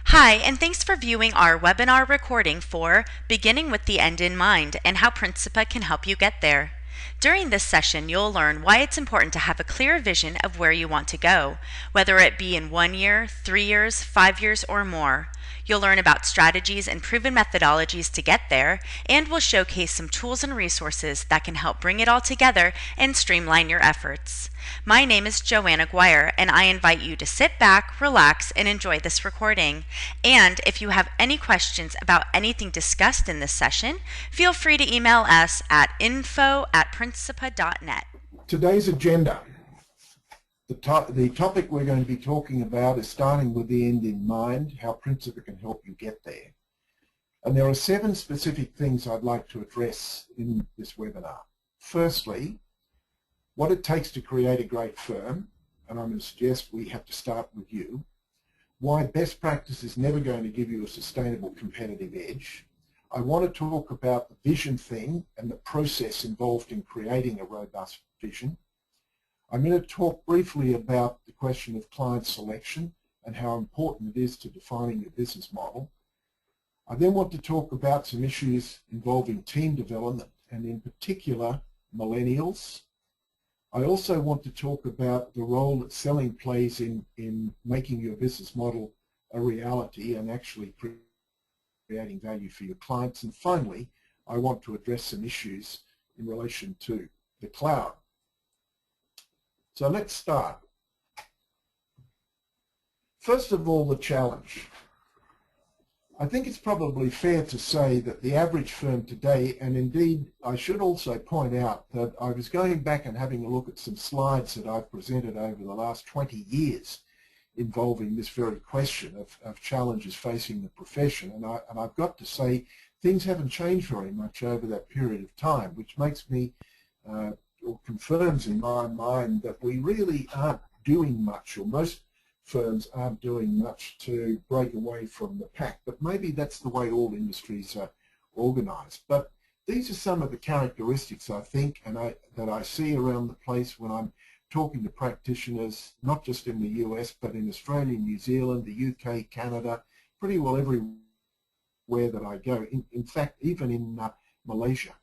Hi, and thanks for viewing our webinar recording for Beginning with the End in Mind and how Principa can help you get there. During this session, you'll learn why it's important to have a clear vision of where you want to go, whether it be in 1 year, 3 years, 5 years, or more. You'll learn about strategies and proven methodologies to get there, and we'll showcase some tools and resources that can help bring it all together and streamline your efforts. My name is Joanna Guire, and I invite you to sit back, relax, and enjoy this recording. And if you have any questions about anything discussed in this session, feel free to email us at info@principa.net. Today's agenda. The topic we're going to be talking about is starting with the end in mind, how Principa can help you get there. And there are 7 specific things I'd like to address in this webinar. Firstly, what it takes to create a great firm, and I'm going to suggest we have to start with you. Why best practice is never going to give you a sustainable competitive edge. I want to talk about the vision thing and the process involved in creating a robust vision. I'm going to talk briefly about the question of client selection and how important it is to defining your business model. I then want to talk about some issues involving team development and in particular millennials. I also want to talk about the role that selling plays in making your business model a reality and actually creating value for your clients. And finally, I want to address some issues in relation to the cloud. So let's start. First of all, the challenge. I think it's probably fair to say that the average firm today, and indeed I should also point out that I was going back and having a look at some slides that I've presented over the last 20 years involving this very question of challenges facing the profession, and I've got to say things haven't changed very much over that period of time, which makes me or confirms in my mind that we really aren't doing much, or most firms aren't doing much to break away from the pack. But maybe that's the way all industries are organized. But these are some of the characteristics, I think, and that I see around the place when I'm talking to practitioners, not just in the US, but in Australia, New Zealand, the UK, Canada, pretty well everywhere that I go. In fact, even in Malaysia.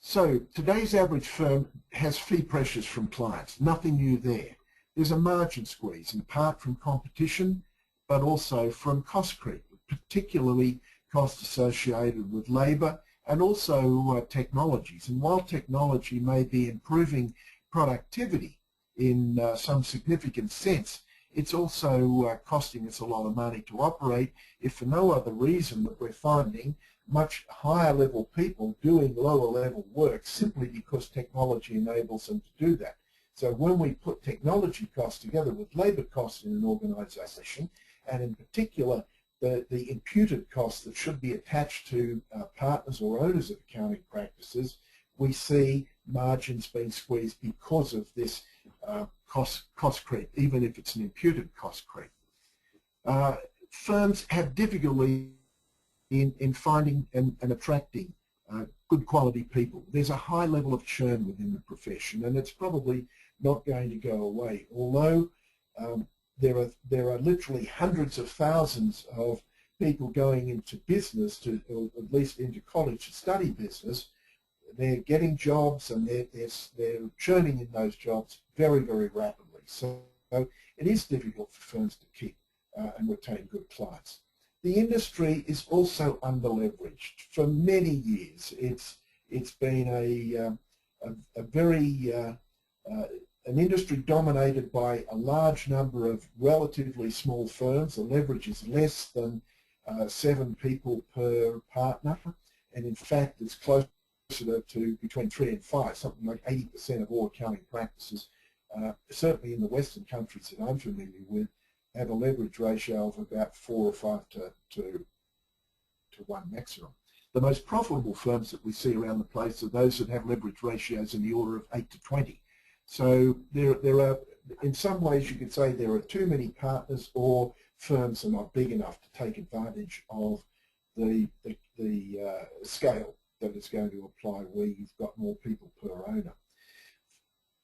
So today's average firm has fee pressures from clients, nothing new there. There's a margin squeeze, in part from competition, but also from cost creep, particularly costs associated with labour and also technologies. And while technology may be improving productivity in some significant sense, it's also costing us a lot of money to operate, if for no other reason that we're finding much higher level people doing lower level work simply because technology enables them to do that. So when we put technology costs together with labour costs in an organisation, and in particular the imputed costs that should be attached to partners or owners of accounting practices, we see margins being squeezed because of this cost creep, even if it's an imputed cost creep. Firms have difficulty in finding and attracting good quality people. There's a high level of churn within the profession, and it's probably not going to go away. Although there are literally hundreds of thousands of people going into business, or at least into college to study business. They're getting jobs and they're churning in those jobs very, very rapidly. So it is difficult for firms to keep and retain good clients. The industry is also underleveraged. For many years, it's been a very an industry dominated by a large number of relatively small firms. The leverage is less than 7 people per partner, and in fact, it's closer to between 3 and 5. Something like 80% of all accounting practices, certainly in the Western countries that I'm familiar with, have a leverage ratio of about 4 or 5 to 1 maximum. The most profitable firms that we see around the place are those that have leverage ratios in the order of 8 to 20. So there are, in some ways you could say there are too many partners, or firms are not big enough to take advantage of the scale that is going to apply where you've got more people per owner.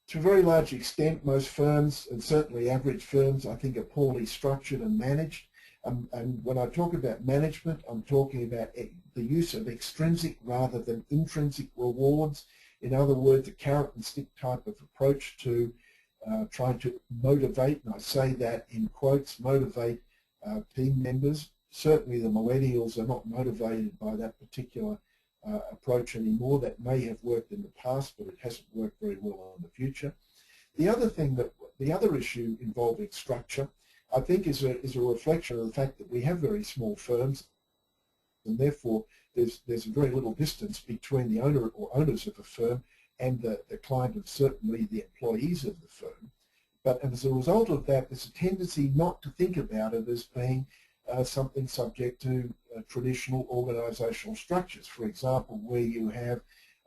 To a very large extent, most firms, and certainly average firms, I think are poorly structured and managed. And when I talk about management, I'm talking about the use of extrinsic rather than intrinsic rewards. In other words, a carrot and stick type of approach to trying to motivate, and I say that in quotes, motivate team members. Certainly the millennials are not motivated by that particular approach anymore. That may have worked in the past, but it hasn't worked very well in the future. The other issue involving structure, I think, is a reflection of the fact that we have very small firms, and therefore there's very little distance between the owner or owners of a firm and the client, and certainly the employees of the firm. But as a result of that, there's a tendency not to think about it as being something subject to traditional organisational structures. For example, where you have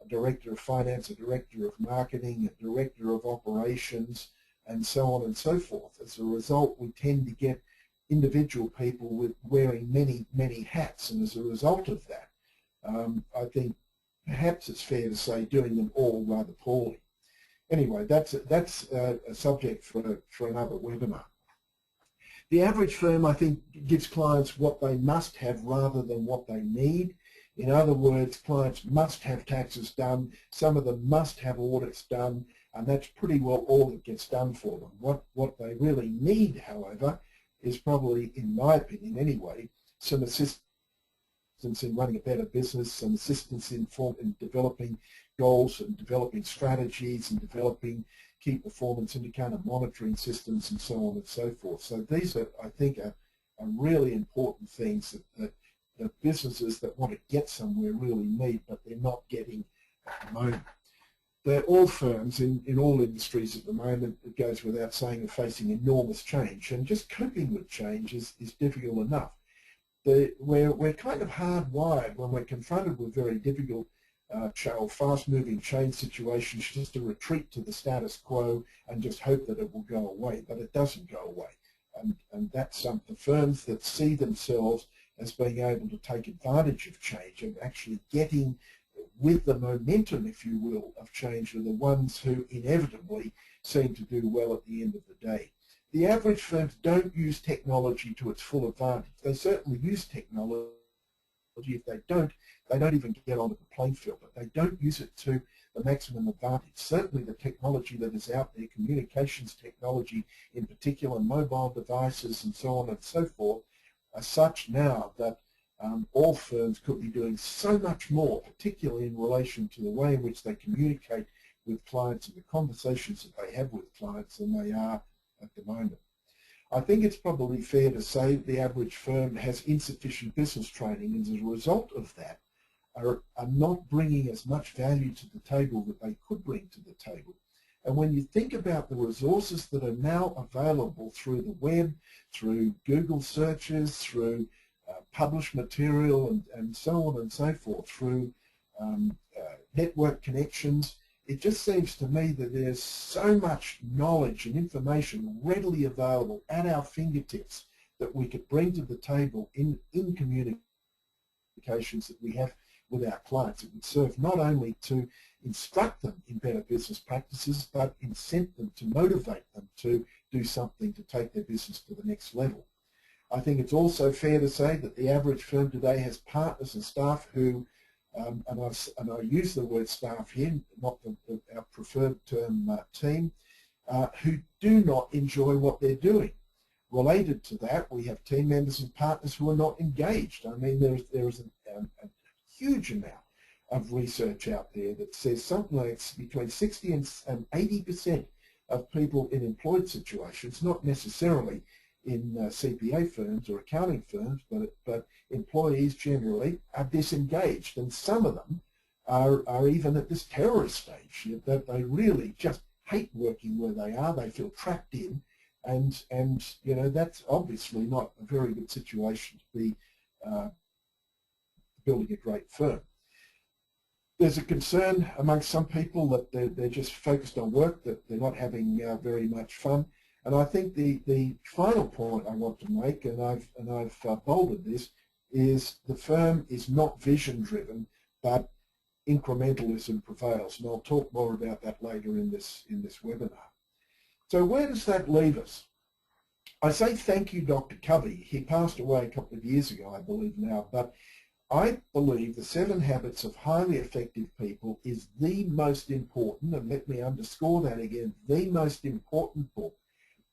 a director of finance, a director of marketing, a director of operations, and so on and so forth. As a result, we tend to get individual people wearing many hats, and as a result of that, I think perhaps it's fair to say doing them all rather poorly. Anyway, that's a subject for another webinar. The average firm, I think, gives clients what they must have rather than what they need. In other words, clients must have taxes done, some of them must have audits done, and that's pretty well all that gets done for them. What they really need, however, is probably, in my opinion anyway, some assistance in running a better business, some assistance in developing goals and developing strategies and developing key performance indicator monitoring systems and so on and so forth. So these are, I think, are really important things that businesses that want to get somewhere really need, but they're not getting at the moment. All firms in all industries at the moment, it goes without saying, are facing enormous change, and just coping with change is difficult enough. We're kind of hardwired when we're confronted with very difficult fast-moving change situations just to retreat to the status quo and just hope that it will go away, but it doesn't go away. And that's the firms that see themselves as being able to take advantage of change and actually getting with the momentum, if you will, of change are the ones who inevitably seem to do well at the end of the day. The average firms don't use technology to its full advantage. They certainly use technology. If they don't even get onto the playing field, but they don't use it to the maximum advantage. Certainly the technology that is out there, communications technology in particular, mobile devices and so on and so forth, are such now that all firms could be doing so much more, particularly in relation to the way in which they communicate with clients and the conversations that they have with clients, than they are at the moment. I think it's probably fair to say the average firm has insufficient business training, and as a result of that are not bringing as much value to the table that they could bring to the table. And when you think about the resources that are now available through the web, through Google searches, through published material and so on and so forth, through network connections, it just seems to me that there's so much knowledge and information readily available at our fingertips that we could bring to the table in communications that we have with our clients. It would serve not only to instruct them in better business practices, but incent them, to motivate them to do something to take their business to the next level. I think it's also fair to say that the average firm today has partners and staff who, and I use the word staff here, not our preferred term team, who do not enjoy what they're doing. Related to that, we have team members and partners who are not engaged. I mean, there is a huge amount of research out there that says something like between 60 and 80% of people in employed situations, not necessarily in CPA firms or accounting firms, but employees generally, are disengaged, and some of them are even at this terrorist stage, that they really just hate working where they are. They feel trapped in, and you know, that's obviously not a very good situation to be building a great firm. There's a concern amongst some people that they're just focused on work, that they're not having very much fun. And I think the final point I want to make, and I've bolded this, is the firm is not vision-driven, but incrementalism prevails. And I'll talk more about that later in this webinar. So where does that leave us? I say thank you, Dr. Covey. He passed away a couple of years ago, I believe now, but I believe the 7 Habits of Highly Effective People is the most important, and let me underscore that again, the most important book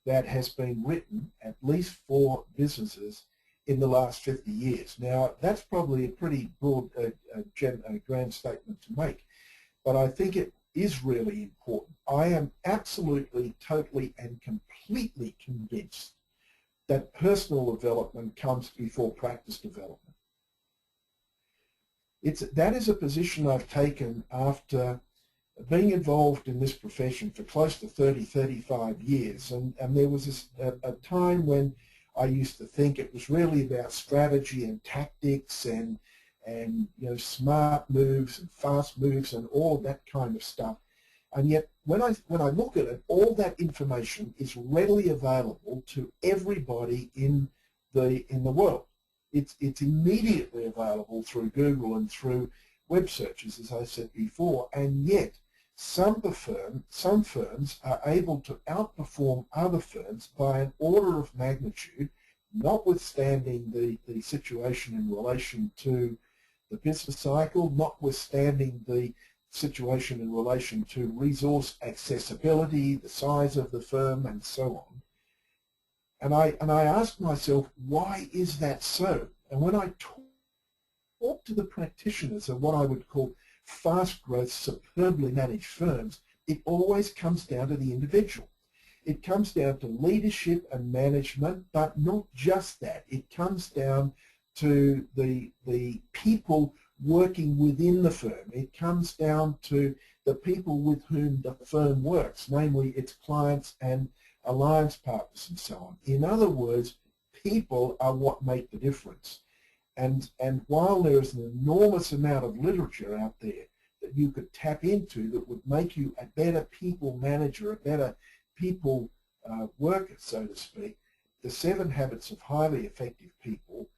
that has been written, at least for businesses, in the last 50 years. Now, that's probably a pretty broad, grand statement to make, but I think it is really important. I am absolutely, totally, and completely convinced that personal development comes before practice development. That is a position I've taken after being involved in this profession for close to 30, 35 years. And there was a time when I used to think it was really about strategy and tactics and smart moves and fast moves and all of that kind of stuff. And yet, when I look at it, all that information is readily available to everybody in the world. It's immediately available through Google and through web searches, as I said before, and yet some firms are able to outperform other firms by an order of magnitude, notwithstanding the situation in relation to the business cycle, notwithstanding the situation in relation to resource accessibility, the size of the firm, and so on. And I asked myself, why is that so? And when I talk to the practitioners of what I would call fast growth, superbly managed firms, it always comes down to the individual. It comes down to leadership and management, but not just that. It comes down to the people working within the firm. It comes down to the people with whom the firm works, namely its clients and alliance partners and so on. In other words, people are what make the difference. And while there is an enormous amount of literature out there that you could tap into that would make you a better people manager, a better people worker, so to speak, the 7 Habits of Highly Effective People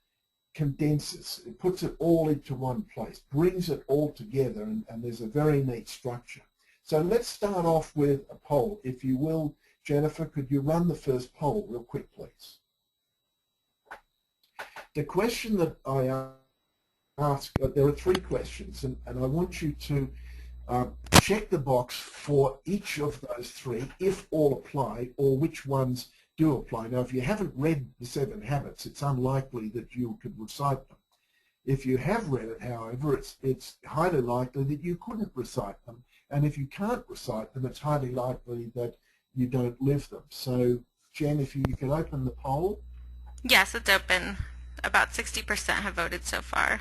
condenses, it puts it all into one place, brings it all together, and there's a very neat structure. So let's start off with a poll. If you will, Jennifer, could you run the first poll real quick, please? The question that I ask, there are 3 questions, and I want you to check the box for each of those 3, if all apply, or which ones do apply. Now, if you haven't read the 7 Habits, it's unlikely that you could recite them. If you have read it, however, it's highly likely that you couldn't recite them. And if you can't recite them, it's highly likely that you don't live them. So, Jen, if you can open the poll. Yes, it's open. About 60% have voted so far.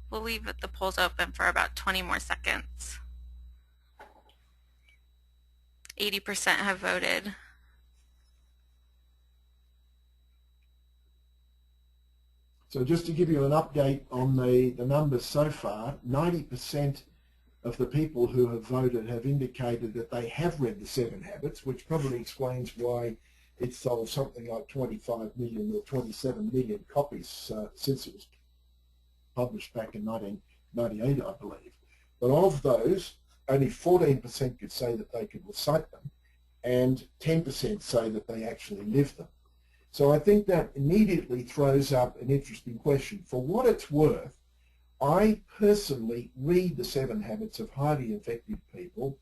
We'll leave the polls open for about 20 more seconds. 80% have voted. So just to give you an update on the numbers so far, 90% of the people who have voted have indicated that they have read the 7 Habits, which probably explains why it's sold something like 25 million or 27 million copies since it was published back in 1998, I believe. But of those, only 14% could say that they could recite them, and 10% say that they actually live them. So I think that immediately throws up an interesting question. For what it's worth, I personally read the 7 Habits of Highly Effective People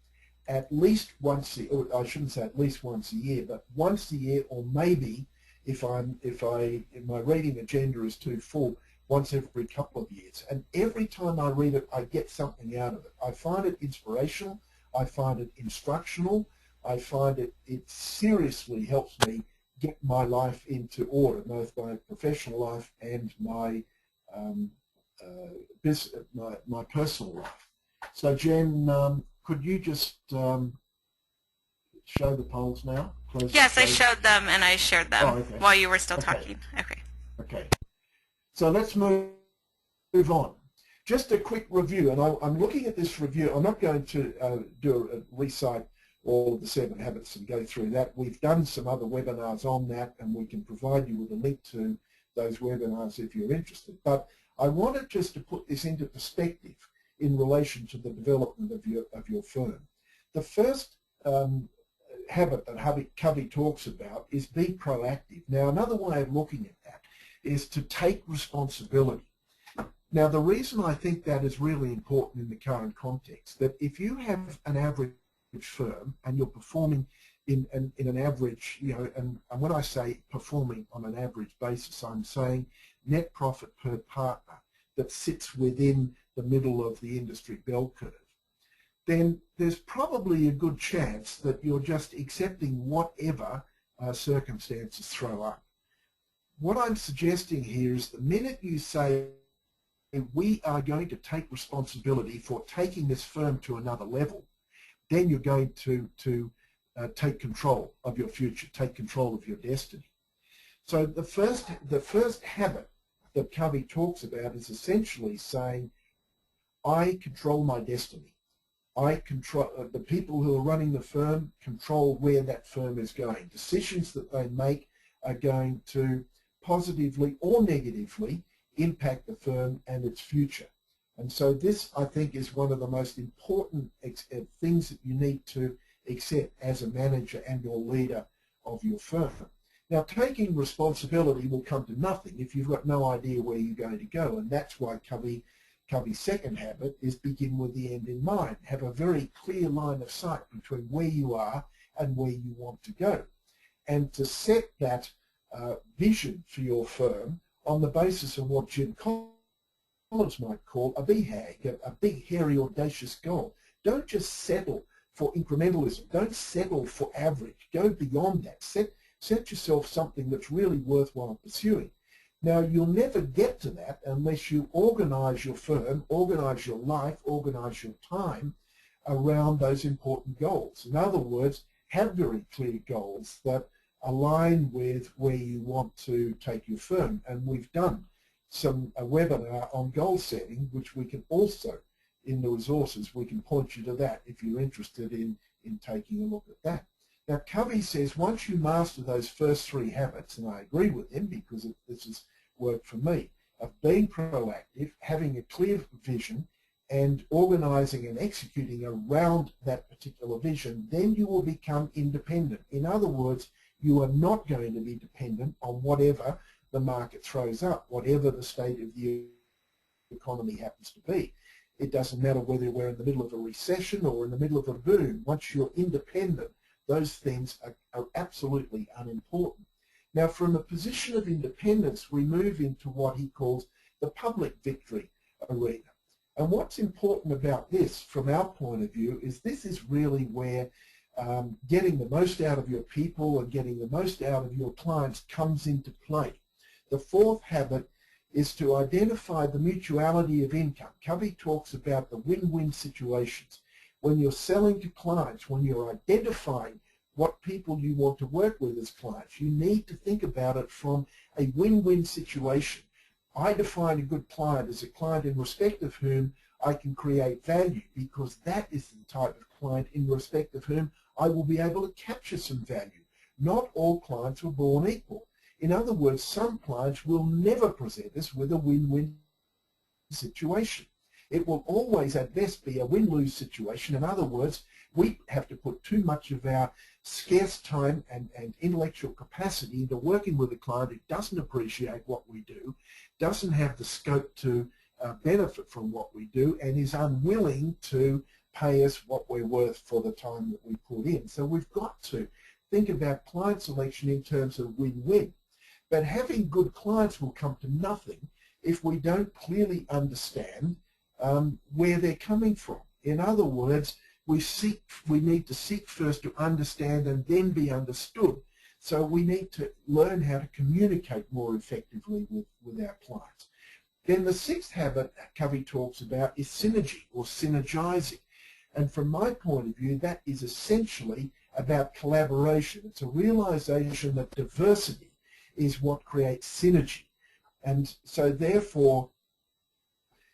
at least once a year, or I shouldn't say at least once a year, but once a year, or maybe if my reading agenda is too full, once every couple of years. And every time I read it, I get something out of it. I find it inspirational, I find it instructional, I find it seriously helps me get my life into order, both my professional life and my my personal life. So Jen, could you just show the polls now? Yes, I showed them and I shared them while you were still talking. Okay. Okay. So let's move on. Just a quick review, and I'm looking at this review. I'm not going to recite all of the 7 Habits and go through that. We've done some other webinars on that, and we can provide you with a link to those webinars if you're interested. But I wanted just to put this into perspective in relation to the development of your firm. The first habit that Covey talks about is be proactive. Now, another way of looking at that is to take responsibility. Now, the reason I think that is really important in the current context, that if you have an average firm and you're performing in an average, and when I say performing on an average basis, I'm saying net profit per partner that sits within the middle of the industry bell curve, then there's probably a good chance that you're just accepting whatever circumstances throw up. What I'm suggesting here is the minute you say, we are going to take responsibility for taking this firm to another level, then you're going to take control of your future, take control of your destiny. So the first habit that Covey talks about is essentially saying, I control my destiny. I control the people who are running the firm, control where that firm is going. Decisions that they make are going to positively or negatively impact the firm and its future. And so this, I think, is one of the most important things that you need to accept as a manager and your leader of your firm. Now, taking responsibility will come to nothing if you've got no idea where you're going to go, and that's why Covey's second habit is begin with the end in mind. Have a very clear line of sight between where you are and where you want to go, and to set that vision for your firm on the basis of what Jim Collins might call a BHAG, a big, hairy, audacious goal. Don't just settle for incrementalism. Don't settle for average. Go beyond that. Set yourself something that's really worthwhile pursuing. Now, you'll never get to that unless you organize your firm, organize your life, organize your time around those important goals. In other words, have very clear goals that align with where you want to take your firm. And we've done a webinar on goal setting, which we can also, in the resources, we can point you to that if you're interested in taking a look at that. Now, Covey says once you master those first three habits, and I agree with him because this has worked for me, of being proactive, having a clear vision, and organizing and executing around that particular vision, then you will become independent. In other words, you are not going to be dependent on whatever the market throws up, whatever the state of the economy happens to be. It doesn't matter whether we're in the middle of a recession or in the middle of a boom. Once you're independent, those things are absolutely unimportant. Now, from a position of independence, we move into what he calls the public victory arena. And what's important about this, from our point of view, is this is really where getting the most out of your people and getting the most out of your clients comes into play. The fourth habit is to identify the mutuality of income. Covey talks about the win-win situations. When you're selling to clients, when you're identifying what people you want to work with as clients, you need to think about it from a win-win situation. I define a good client as a client in respect of whom I can create value, because that is the type of client in respect of whom I will be able to capture some value. Not all clients were born equal. In other words, some clients will never present us with a win-win situation. It will always at best be a win-lose situation. In other words, we have to put too much of our scarce time and intellectual capacity into working with a client who doesn't appreciate what we do, doesn't have the scope to benefit from what we do, and is unwilling to pay us what we're worth for the time that we put in. So we've got to think about client selection in terms of win-win. But having good clients will come to nothing if we don't clearly understand where they're coming from. In other words, we need to seek first to understand and then be understood. So we need to learn how to communicate more effectively with our clients. Then the sixth habit Covey talks about is synergy or synergizing. And from my point of view, that is essentially about collaboration. It's a realization that diversity is what creates synergy. And so therefore,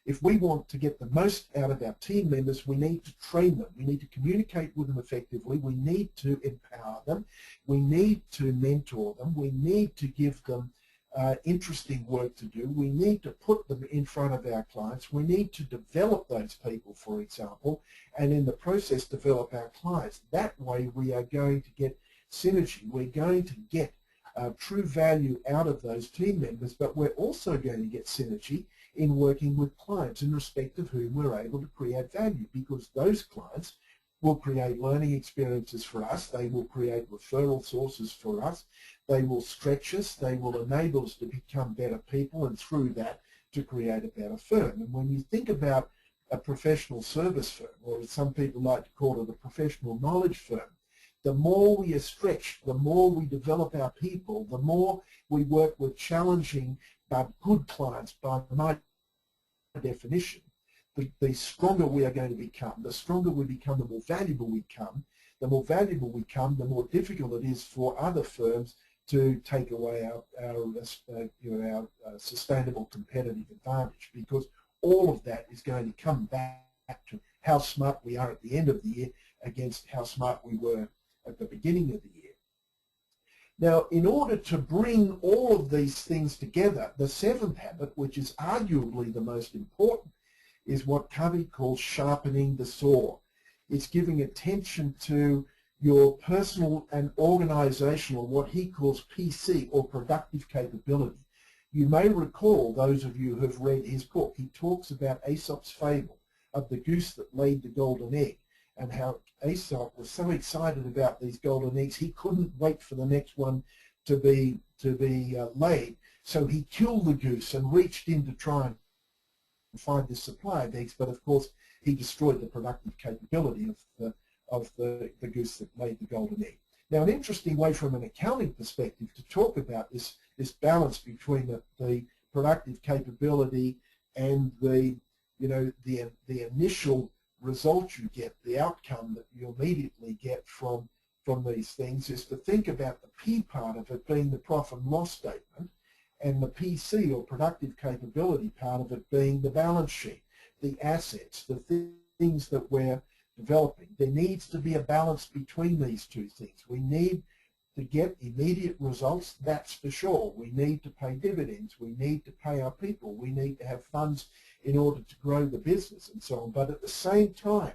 if we want to get the most out of our team members, we need to train them. We need to communicate with them effectively. We need to empower them. We need to mentor them. We need to give them interesting work to do. We need to put them in front of our clients. We need to develop those people, for example, and in the process develop our clients. That way we are going to get synergy. We're going to get true value out of those team members, but we're also going to get synergy in working with clients in respect of whom we're able to create value, because those clients will create learning experiences for us, they will create referral sources for us, they will stretch us, they will enable us to become better people, and through that to create a better firm. And when you think about a professional service firm, or as some people like to call it, a professional knowledge firm, the more we are stretched, the more we develop our people, the more we work with challenging but good clients by my definition, the stronger we are going to become. The stronger we become, the more valuable we become. The more valuable we become, the more difficult it is for other firms to take away our sustainable competitive advantage, because all of that is going to come back to how smart we are at the end of the year against how smart we were at the beginning of the year. Now, in order to bring all of these things together, the seventh habit, which is arguably the most important, is what Covey calls sharpening the saw. It's giving attention to your personal and organizational, what he calls PC, or productive capability. You may recall, those of you who have read his book, he talks about Aesop's fable of the goose that laid the golden egg, and how Aesop was so excited about these golden eggs he couldn't wait for the next one to be laid. So he killed the goose and reached in to try and find this supply of eggs, but of course he destroyed the productive capability of the goose that laid the golden egg. Now, an interesting way from an accounting perspective to talk about this balance between the productive capability and the initial result you get, the outcome that you immediately get from these things, is to think about the P part of it being the profit and loss statement, and the PC, or productive capability part of it, being the balance sheet, the assets, the things that we're developing. There needs to be a balance between these two things. We need to get immediate results, that's for sure. We need to pay dividends. We need to pay our people. We need to have funds in order to grow the business and so on. But at the same time,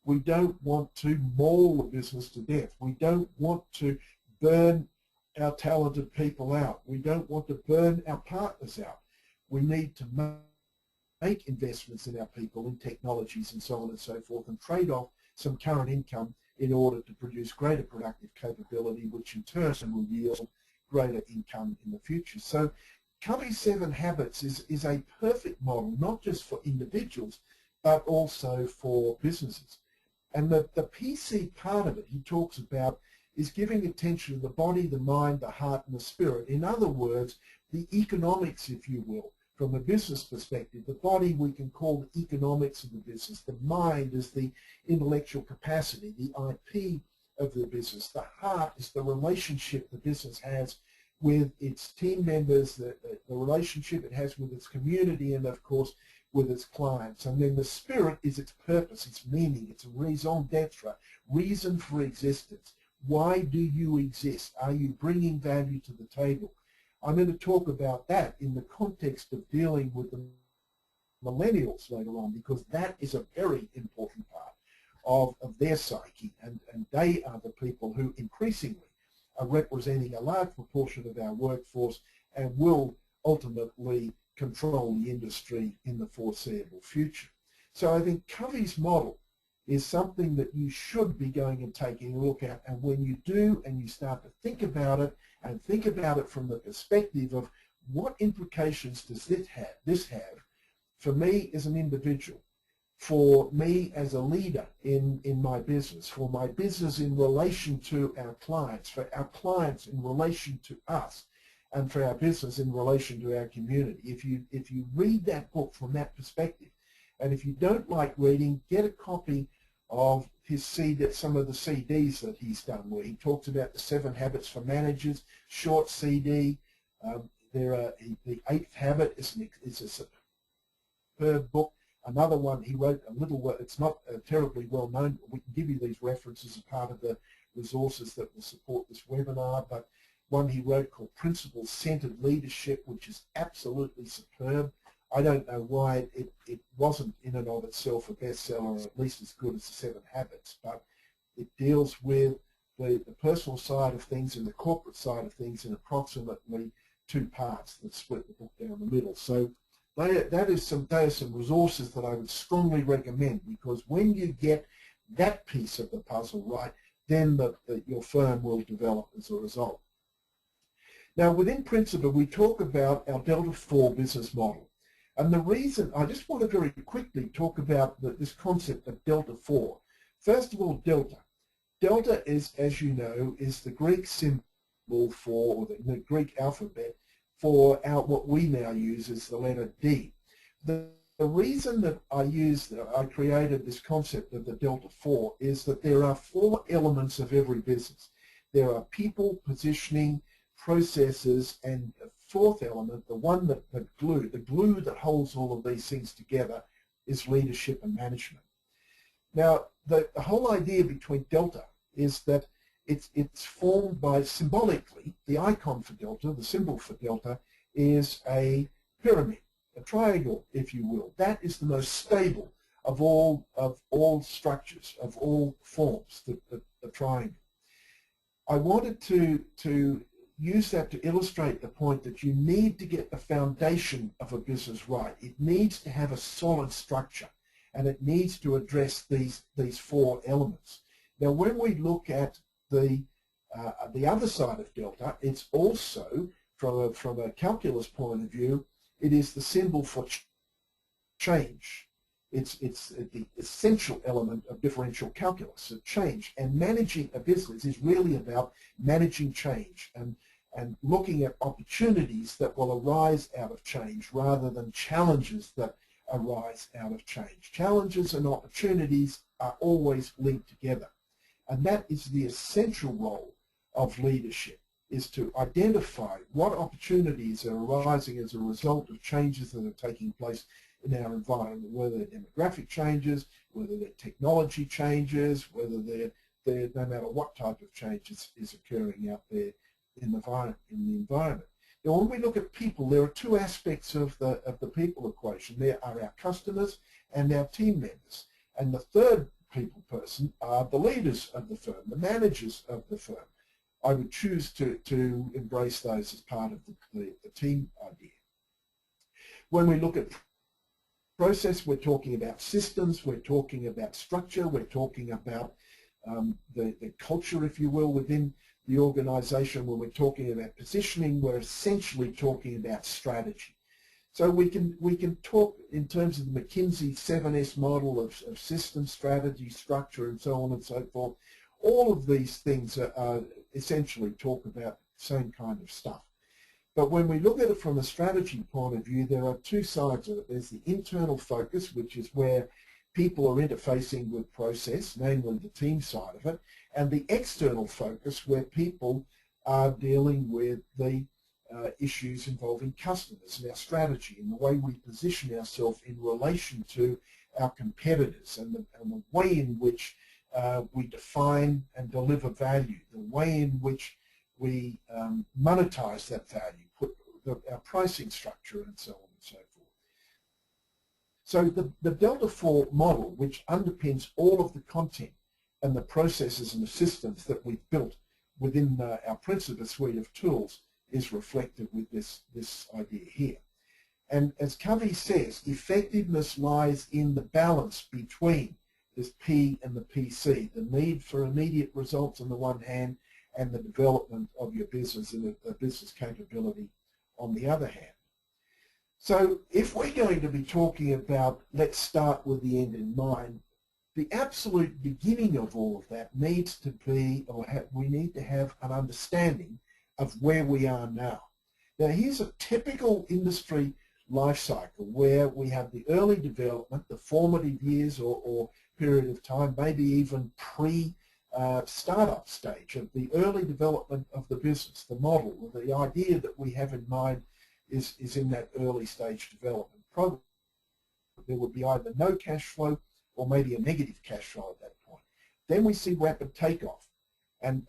we don't want to maul the business to death. We don't want to burn our talented people out. We don't want to burn our partners out. We need to make investments in our people, in technologies and so on and so forth, and trade off some current income in order to produce greater productive capability, which in turn will yield greater income in the future. So Covey's 7 Habits is a perfect model, not just for individuals, but also for businesses. And the PC part of it he talks about is giving attention to the body, the mind, the heart, and the spirit. In other words, the economics, if you will, from a business perspective. The body we can call the economics of the business. The mind is the intellectual capacity, the IP of the business. The heart is the relationship the business has with its team members, the relationship it has with its community, and of course with its clients. And then the spirit is its purpose, its meaning, its raison d'etre, reason for existence. Why do you exist? Are you bringing value to the table? I'm going to talk about that in the context of dealing with the millennials later on, because that is a very important part of their psyche, and they are the people who increasingly are representing a large proportion of our workforce and will ultimately control the industry in the foreseeable future. So I think Covey's model is something that you should be going and taking a look at, and when you do and you start to think about it, and think about it from the perspective of what implications does this have for me as an individual, for me as a leader in my business, for my business in relation to our clients, for our clients in relation to us, and for our business in relation to our community. If you read that book from that perspective, and if you don't like reading, get a copy of some of the CDs that he's done, where he talks about the 7 habits for managers, short CD. The 8th habit is a superb book. Another one he wrote it's not terribly well known, but we can give you these references as part of the resources that will support this webinar. But one he wrote called Principle-Centered Leadership, which is absolutely superb. I don't know why it wasn't in and of itself a bestseller, or at least as good as The 7 Habits, but it deals with the personal side of things and the corporate side of things in approximately 2 parts that split the book down the middle. So they are some resources that I would strongly recommend, because when you get that piece of the puzzle right, then your firm will develop as a result. Now, within Principa, we talk about our Delta4 business model. And the reason, I just want to very quickly talk about this concept of Delta4. First of all, Delta. Delta is, as you know, is the Greek symbol for, or the Greek alphabet for what we now use as the letter D. The reason that I created this concept of the Delta4 is that there are 4 elements of every business. There are people, positioning, processes, and a 4th element, the one the glue that holds all of these things together, is leadership and management. Now, the whole idea between Delta is that it's formed by, symbolically, the icon for Delta, the symbol for Delta, is a pyramid, a triangle, if you will. That is the most stable of all structures, of all forms, the triangle. I wanted to use that to illustrate the point that you need to get the foundation of a business right. It needs to have a solid structure, and it needs to address these 4 elements. Now, when we look at the other side of Delta, it's also, from a calculus point of view, it is the symbol for change. It's the essential element of differential calculus, of change. And managing a business is really about managing change and looking at opportunities that will arise out of change rather than challenges that arise out of change. Challenges and opportunities are always linked together. And that is the essential role of leadership, is to identify what opportunities are arising as a result of changes that are taking place in our environment, whether they're demographic changes, whether they're technology changes, whether they're no matter what type of change is occurring out there in the environment. Now, when we look at people, there are 2 aspects of the people equation. There are our customers and our team members. And the 3rd people person are the leaders of the firm, the managers of the firm. I would choose to embrace those as part of the team idea. When we look at process, we're talking about systems, we're talking about structure, we're talking about the culture, if you will, within the organization. When we're talking about positioning, we're essentially talking about strategy. So we can talk in terms of the McKinsey 7S model of system, strategy, structure, and so on and so forth. All of these things are essentially talk about the same kind of stuff. But when we look at it from a strategy point of view, there are 2 sides of it. There's the internal focus, which is where people are interfacing with process, namely the team side of it, and the external focus, where people are dealing with the issues involving customers and our strategy and the way we position ourselves in relation to our competitors, and the way in which we define and deliver value, the way in which we monetize that value, put our pricing structure, and so on and so forth. So the Delta4 model, which underpins all of the content and the processes and the systems that we've built within our Principa suite of tools, is reflected with this idea here. And as Covey says, effectiveness lies in the balance between this P and the PC, the need for immediate results on the one hand, and the development of your business and the business capability on the other hand. So if we're going to be talking about, let's start with the end in mind, the absolute beginning of all of that needs to be, we need to have an understanding of where we are now. Now, here's a typical industry life cycle where we have the early development, the formative years or period of time, maybe even pre-startup stage of the early development of the business, the model, the idea that we have in mind is in that early stage development. Probably there would be either no cash flow or maybe a negative cash flow at that point. Then we see rapid takeoff. And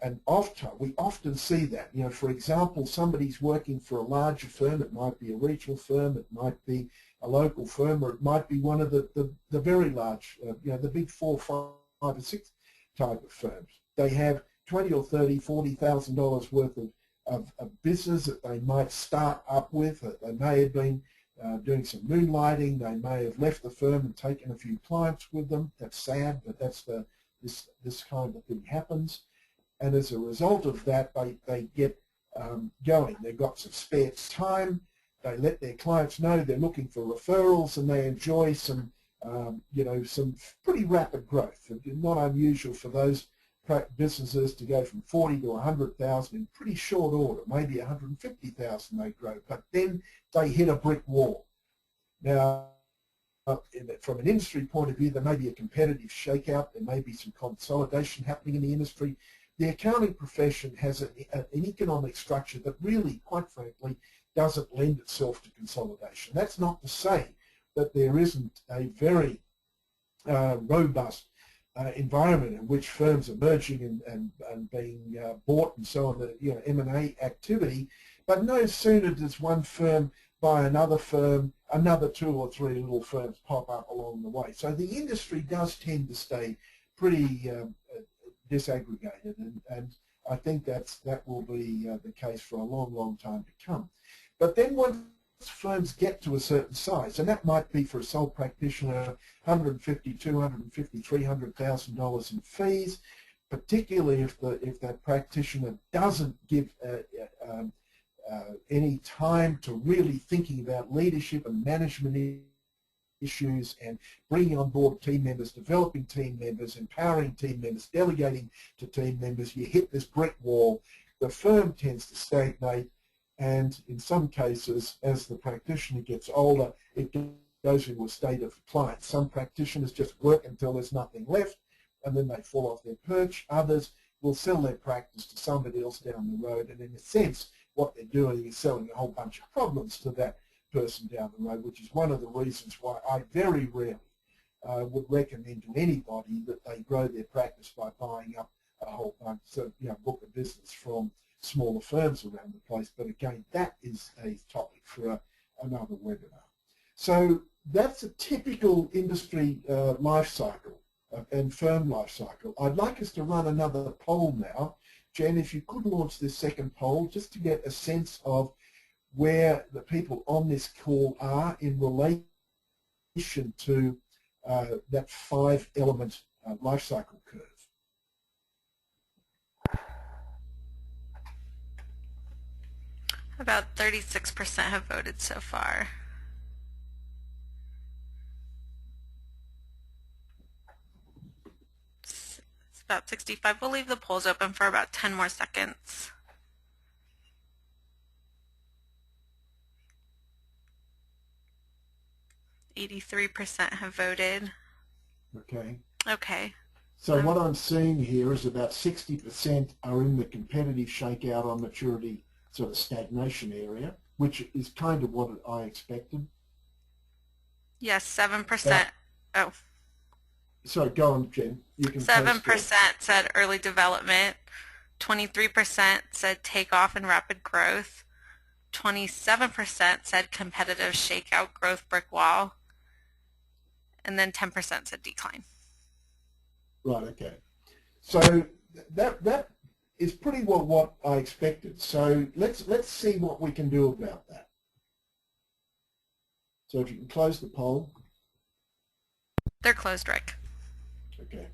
we often see that. You know, for example, somebody's working for a larger firm. It might be a regional firm, it might be a local firm, or it might be one of the very large, you know, the big 4, 5, or 6 type of firms. They have $20,000 or $30,000, $40,000 worth of business that they might start up with. They may have been doing some moonlighting. They may have left the firm and taken a few clients with them. That's sad, but that's this kind of thing happens. And as a result of that, they get going. They've got some spare time. They let their clients know they're looking for referrals, and they enjoy some, you know, some pretty rapid growth. It's not unusual for those businesses to go from 40 to 100,000 in pretty short order. Maybe 150,000 they grow, but then they hit a brick wall. Now, from an industry point of view, there may be a competitive shakeout. There may be some consolidation happening in the industry. The accounting profession has an economic structure that really, quite frankly, doesn't lend itself to consolidation. That's not to say that there isn't a very robust environment in which firms are merging and being bought and so on, the, you know, M&A activity. But no sooner does one firm buy another firm, another 2 or 3 little firms pop up along the way. So the industry does tend to stay pretty disaggregated, and I think that will be the case for a long, long time to come. But then once firms get to a certain size, and that might be for a sole practitioner, $150,000, $250,000, $300,000 in fees, particularly if that practitioner doesn't give any time to really thinking about leadership and management issues and bringing on board team members, developing team members, empowering team members, delegating to team members. You hit this brick wall. The firm tends to stagnate, and in some cases, as the practitioner gets older, it goes into a state of decline. Some practitioners just work until there's nothing left, and then they fall off their perch. Others will sell their practice to somebody else down the road, and in a sense, what they're doing is selling a whole bunch of problems to that person down the road, which is one of the reasons why I very rarely would recommend to anybody that they grow their practice by buying up a whole bunch of, you know, book of business from smaller firms around the place. But again, that is a topic for another webinar. So that's a typical industry life cycle and firm life cycle. I'd like us to run another poll now. Jen, if you could launch this second poll just to get a sense of where the people on this call are in relation to that 5-element life cycle curve. About 36% have voted so far. It's about 65. We'll leave the polls open for about 10 more seconds. %83 have voted. Okay. Okay. So what I'm seeing here is about 60% are in the competitive shakeout on maturity sort of stagnation area, which is kind of what I expected. Yes, 7%. Oh. Sorry, go on, Jen. You can 7% said early development. 23% said takeoff and rapid growth. 27% said competitive shakeout growth brick wall. And then 10% said decline. Right, okay. So that is pretty well what I expected. So let's see what we can do about that. So if you can close the poll. They're closed, Rick. Okay.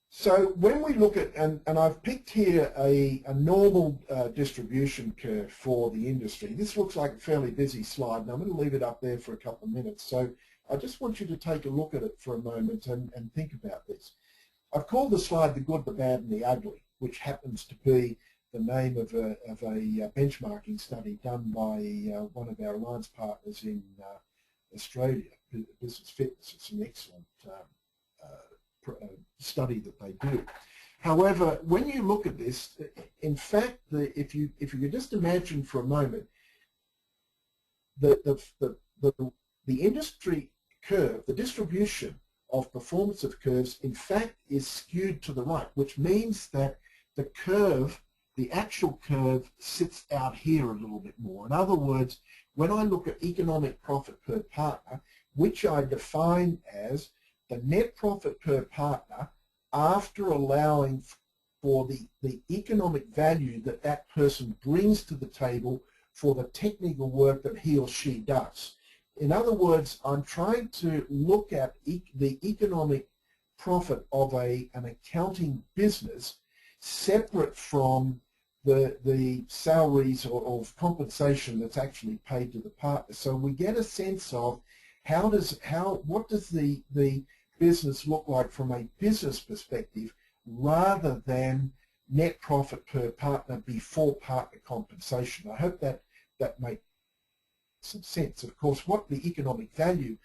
So when we look at, and I've picked here a normal distribution curve for the industry. This looks like a fairly busy slide, and I'm going to leave it up there for a couple of minutes. So I just want you to take a look at it for a moment and think about this. I've called the slide the good, the bad, and the ugly, which happens to be the name of a benchmarking study done by one of our alliance partners in Australia, Business Fitness. It's an excellent study that they do. However, when you look at this, in fact, if you could just imagine for a moment the industry curve, the distribution of performance of curves, in fact, is skewed to the right, which means that the curve, the actual curve, sits out here a little bit more. In other words, when I look at economic profit per partner, which I define as the net profit per partner after allowing for the economic value that that person brings to the table for the technical work that he or she does. In other words, I'm trying to look at the economic profit of an accounting business separate from the salaries or compensation that's actually paid to the partner. So we get a sense of what does the business look like from a business perspective rather than net profit per partner before partner compensation. I hope that makes some sense. Of course, what the economic value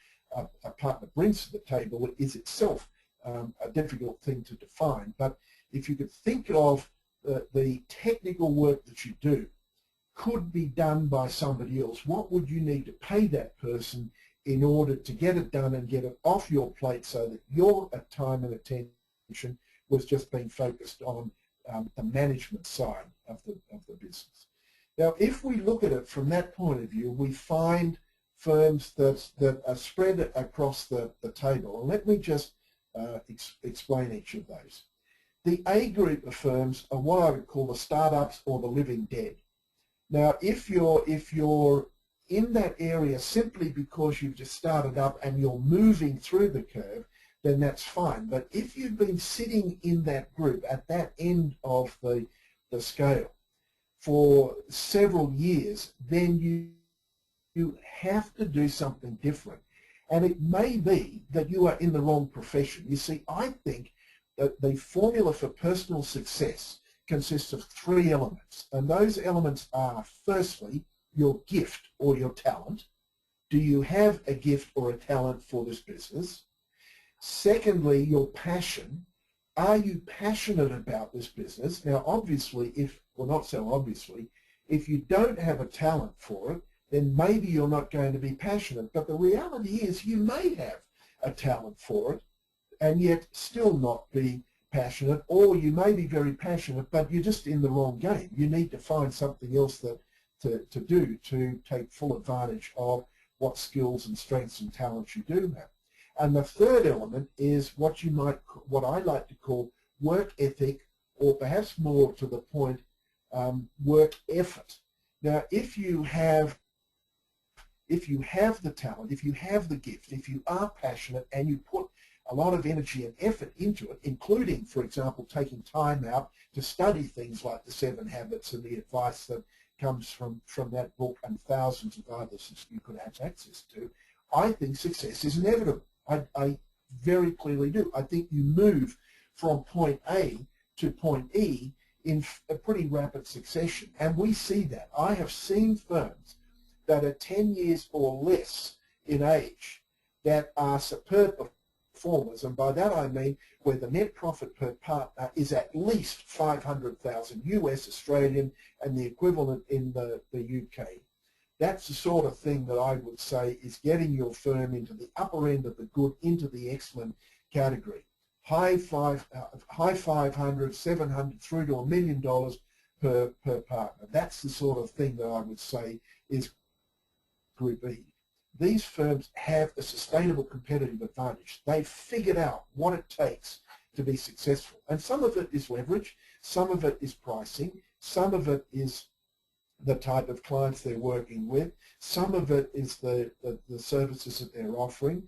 a partner brings to the table is itself a difficult thing to define. But if you could think of the technical work that you do could be done by somebody else, what would you need to pay that person in order to get it done and get it off your plate so that your time and attention was just being focused on the management side of the business. Now, if we look at it from that point of view, we find firms that are spread across the table. And let me just explain each of those. The A group of firms are what I would call the startups or the living dead. Now, if you're in that area simply because you've just started up and you're moving through the curve, then that's fine. But if you've been sitting in that group at that end of the scale for several years, then you have to do something different. And it may be that you are in the wrong profession. You see, I think that the formula for personal success consists of 3 elements. And those elements are, firstly, your gift or your talent. Do you have a gift or a talent for this business? Secondly, your passion. Are you passionate about this business? Now, obviously, well, not so obviously, if you don't have a talent for it, then maybe you're not going to be passionate. But the reality is you may have a talent for it and yet still not be passionate, or you may be very passionate, but you're just in the wrong game. You need to find something else to do to take full advantage of what skills and strengths and talents you do have. And the third element is what I like to call work ethic, or perhaps more to the point, work effort. Now, if you have the talent, if you have the gift, if you are passionate and you put a lot of energy and effort into it, including, for example, taking time out to study things like the 7 Habits and the advice that comes from that book and thousands of others that you could have access to, I think success is inevitable. I very clearly do. I think you move from point A to point E in a pretty rapid succession, and we see that. I have seen firms that are 10 years or less in age that are superb performers, and by that I mean where the net profit per partner is at least 500,000 US, Australian, and the equivalent in the UK. That's the sort of thing that I would say is getting your firm into the upper end of the good, into the excellent category. High 500, 700, through to $1 million per partner. That's the sort of thing that I would say is Group E. These firms have a sustainable competitive advantage. They've figured out what it takes to be successful. And some of it is leverage, some of it is pricing, some of it is the type of clients they're working with, some of it is the services that they're offering.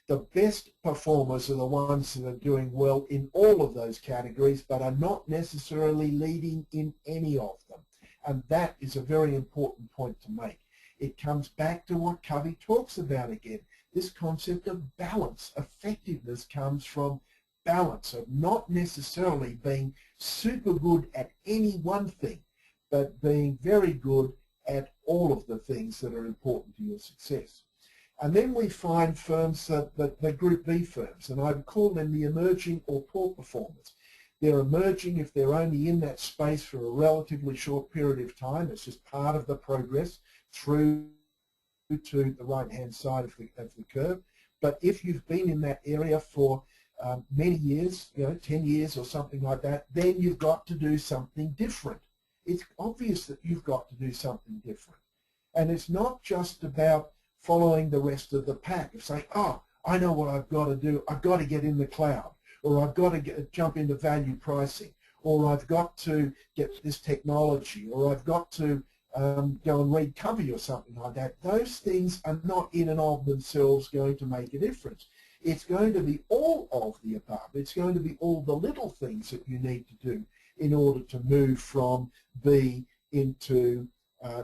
The best performers are the ones that are doing well in all of those categories, but are not necessarily leading in any of them. And that is a very important point to make. It comes back to what Covey talks about again, this concept of balance. Effectiveness comes from balance, of not necessarily being super good at any one thing, but being very good at all of the things that are important to your success. And then we find firms that Group B firms, and I would call them the emerging or poor performers. They're emerging if they're only in that space for a relatively short period of time. It's just part of the progress through to the right-hand side of the curve. But if you've been in that area for many years, 10 years or something like that, then you've got to do something different. It's obvious that you've got to do something different. And it's not just about following the rest of the pack of saying, oh, I know what I've got to do. I've got to get in the cloud, or I've got to jump into value pricing, or I've got to get this technology, or I've got to go and read Covey or something like that. Those things are not in and of themselves going to make a difference. It's going to be all of the above. It's going to be all the little things that you need to do in order to move from B into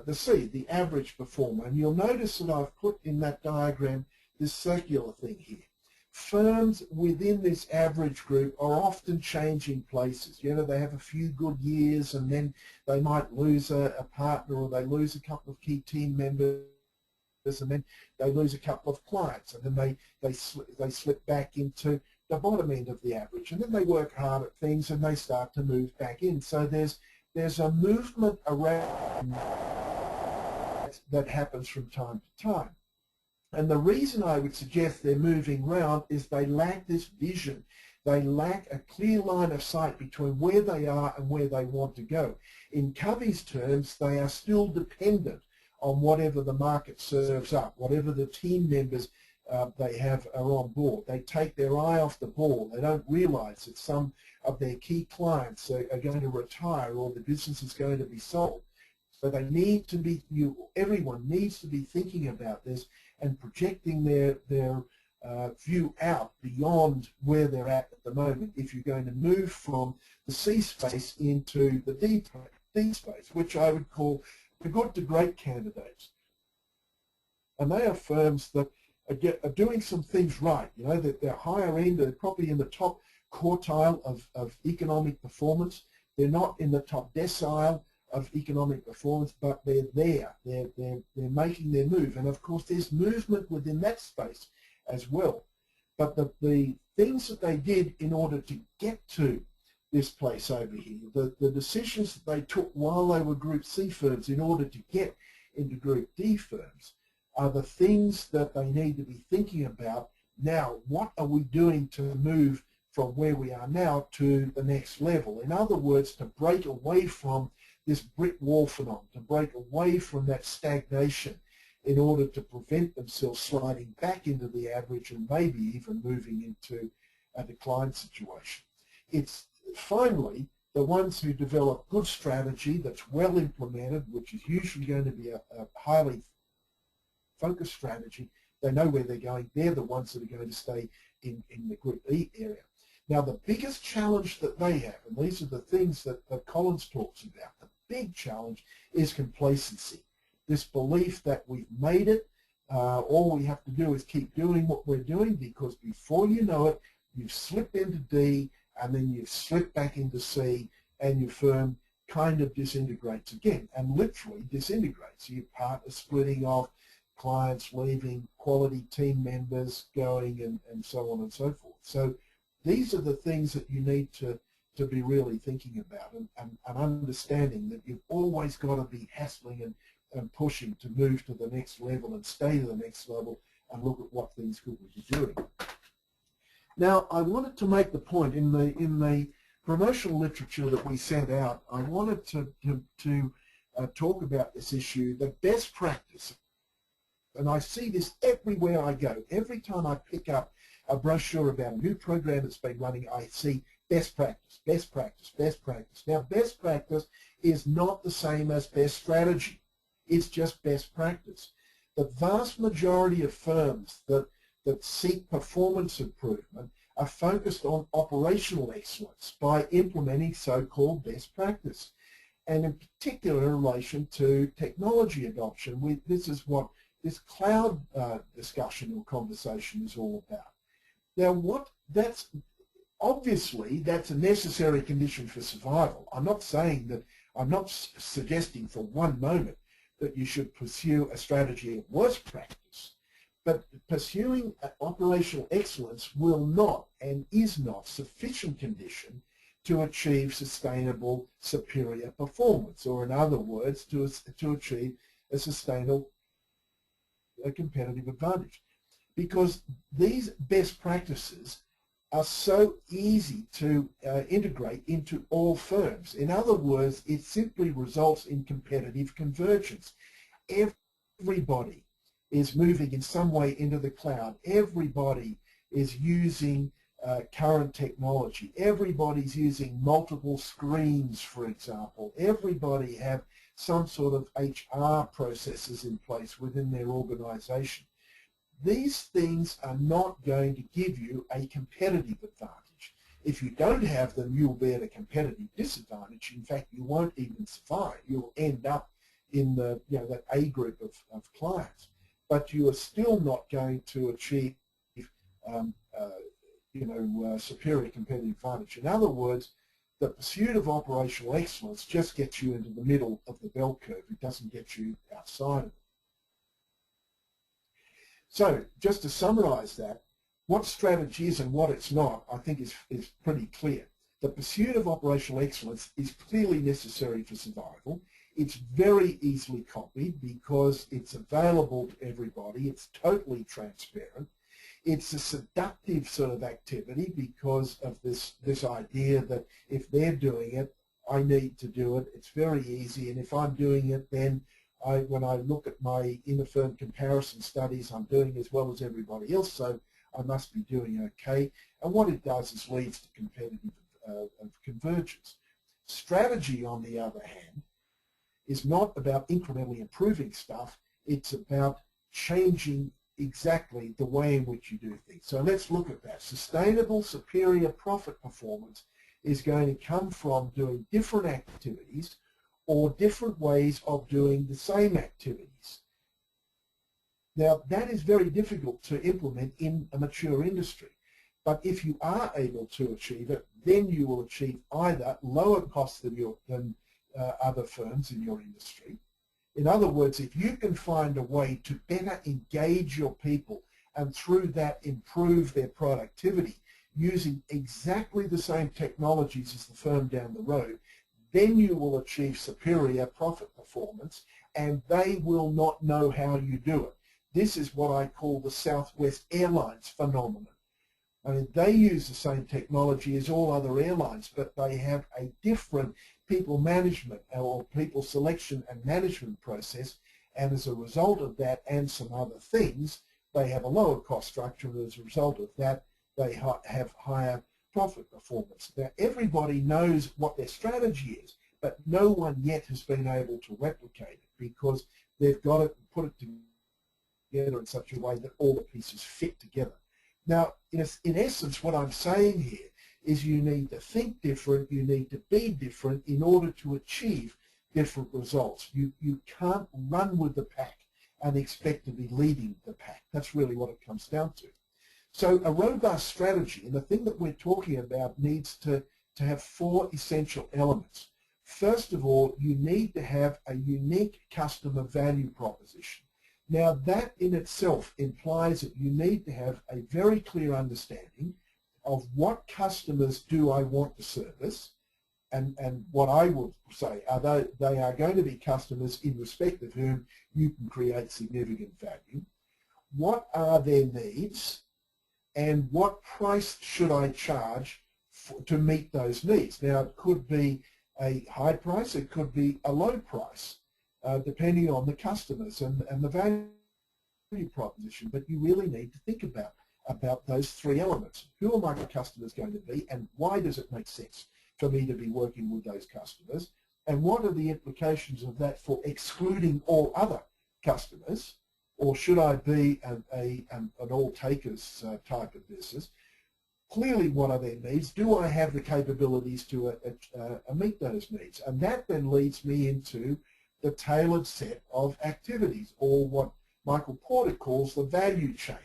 the C, the average performer. And you'll notice that I've put in that diagram this circular thing here. Firms within this average group are often changing places. They have a few good years and then they might lose a partner, or they lose a couple of key team members, and then they lose a couple of clients, and then they slip back into the bottom end of the average, and then they work hard at things and they start to move back in. So there's a movement around that happens from time to time. And the reason I would suggest they're moving around is they lack this vision. They lack a clear line of sight between where they are and where they want to go. In Covey's terms, they are still dependent on whatever the market serves up, whatever the team members they have are on board. They take their eye off the ball. They don't realize that some of their key clients are going to retire, or the business is going to be sold. So they need to be, everyone needs to be thinking about this and projecting their view out beyond where they're at the moment if you're going to move from the C space into the D space, which I would call the good to great candidates. And they are firms that are doing some things right, that they're higher end, they're probably in the top quartile of economic performance. They're not in the top decile of economic performance, but they're there. They're making their move. And of course there's movement within that space as well. But the things that they did in order to get to this place over here, the decisions that they took while they were Group C firms in order to get into Group D firms, are the things that they need to be thinking about now. What are we doing to move from where we are now to the next level? In other words, to break away from this brick wall phenomenon, to break away from that stagnation in order to prevent themselves sliding back into the average and maybe even moving into a decline situation. It's finally the ones who develop good strategy that's well implemented, which is usually going to be a highly focused strategy. They know where they're going. They're the ones that are going to stay in the Group E area. Now, the biggest challenge that they have, and these are the things that Collins talks about, the big challenge is complacency. This belief that we've made it, all we have to do is keep doing what we're doing, because before you know it, you've slipped into D, and then you've slipped back into C, and your firm kind of disintegrates again, and literally disintegrates. Your partners splitting off, clients leaving, quality team members going, and so on and so forth. So these are the things that you need to be really thinking about, and understanding that you've always got to be hassling and pushing to move to the next level and stay to the next level and look at what things could be doing. Now, I wanted to make the point in the promotional literature that we sent out, I wanted to talk about this issue, the best practice. And I see this everywhere I go. Every time I pick up a brochure about a new program that's been running, I see best practice, best practice, best practice. Now, best practice is not the same as best strategy. It's just best practice. The vast majority of firms that seek performance improvement are focused on operational excellence by implementing so-called best practice. And in particular in relation to technology adoption, this is what this cloud discussion or conversation is all about. Now, obviously that's a necessary condition for survival. I'm not saying that, I'm not suggesting for one moment that you should pursue a strategy of worst practice, but pursuing operational excellence will not and is not sufficient condition to achieve sustainable superior performance, or in other words, to achieve a sustainable competitive advantage. because these best practices are so easy to integrate into all firms. In other words, it simply results in competitive convergence. Everybody is moving in some way into the cloud. Everybody is using current technology. Everybody's using multiple screens, for example. Everybody have some sort of HR processes in place within their organization. These things are not going to give you a competitive advantage. If you don't have them, you'll be at a competitive disadvantage. In fact, you won't even survive. You'll end up in the, that A group of clients. But you are still not going to achieve superior competitive advantage. In other words, the pursuit of operational excellence just gets you into the middle of the bell curve. It doesn't get you outside of it. So just to summarize that, what strategy is and what it's not, I think is pretty clear. The pursuit of operational excellence is clearly necessary for survival. It's very easily copied because it's available to everybody. It's totally transparent. It's a seductive sort of activity because of this idea that if they're doing it, I need to do it. It's very easy, and if I'm doing it, then when I look at my inter-firm comparison studies, I'm doing as well as everybody else, so I must be doing okay. And what it does is leads to competitive convergence. Strategy, on the other hand, is not about incrementally improving stuff. It's about changing exactly the way in which you do things. So let's look at that. Sustainable, superior profit performance is going to come from doing different activities or different ways of doing the same activities. Now, that is very difficult to implement in a mature industry. But if you are able to achieve it, then you will achieve either lower costs than other firms in your industry. In other words, if you can find a way to better engage your people and through that improve their productivity using exactly the same technologies as the firm down the road, then you will achieve superior profit performance, and they will not know how you do it. This is what I call the Southwest Airlines phenomenon. I mean, they use the same technology as all other airlines, but they have a different people management or people selection and management process, and as a result of that and some other things, they have a lower cost structure, and as a result of that, they have higher profit performance. Now, everybody knows what their strategy is, but no one yet has been able to replicate it because they've got to put it together in such a way that all the pieces fit together. Now, in essence, what I'm saying here is you need to think different, you need to be different in order to achieve different results. You can't run with the pack and expect to be leading the pack. That's really what it comes down to. So a robust strategy, and the thing that we're talking about, needs to have four essential elements. First of all, you need to have a unique customer value proposition. Now, that in itself implies that you need to have a very clear understanding of what customers do I want to service, and what I would say are they are going to be customers in respect of whom you can create significant value. What are their needs, and what price should I charge to meet those needs? Now, it could be a high price, it could be a low price, depending on the customers and the value proposition, but you really need to think about those three elements. Who are my customers going to be, and why does it make sense for me to be working with those customers, and what are the implications of that for excluding all other customers, or should I be an all-takers type of business? Clearly, what are their needs? Do I have the capabilities to meet those needs? And that then leads me into the tailored set of activities, or what Michael Porter calls the value chain.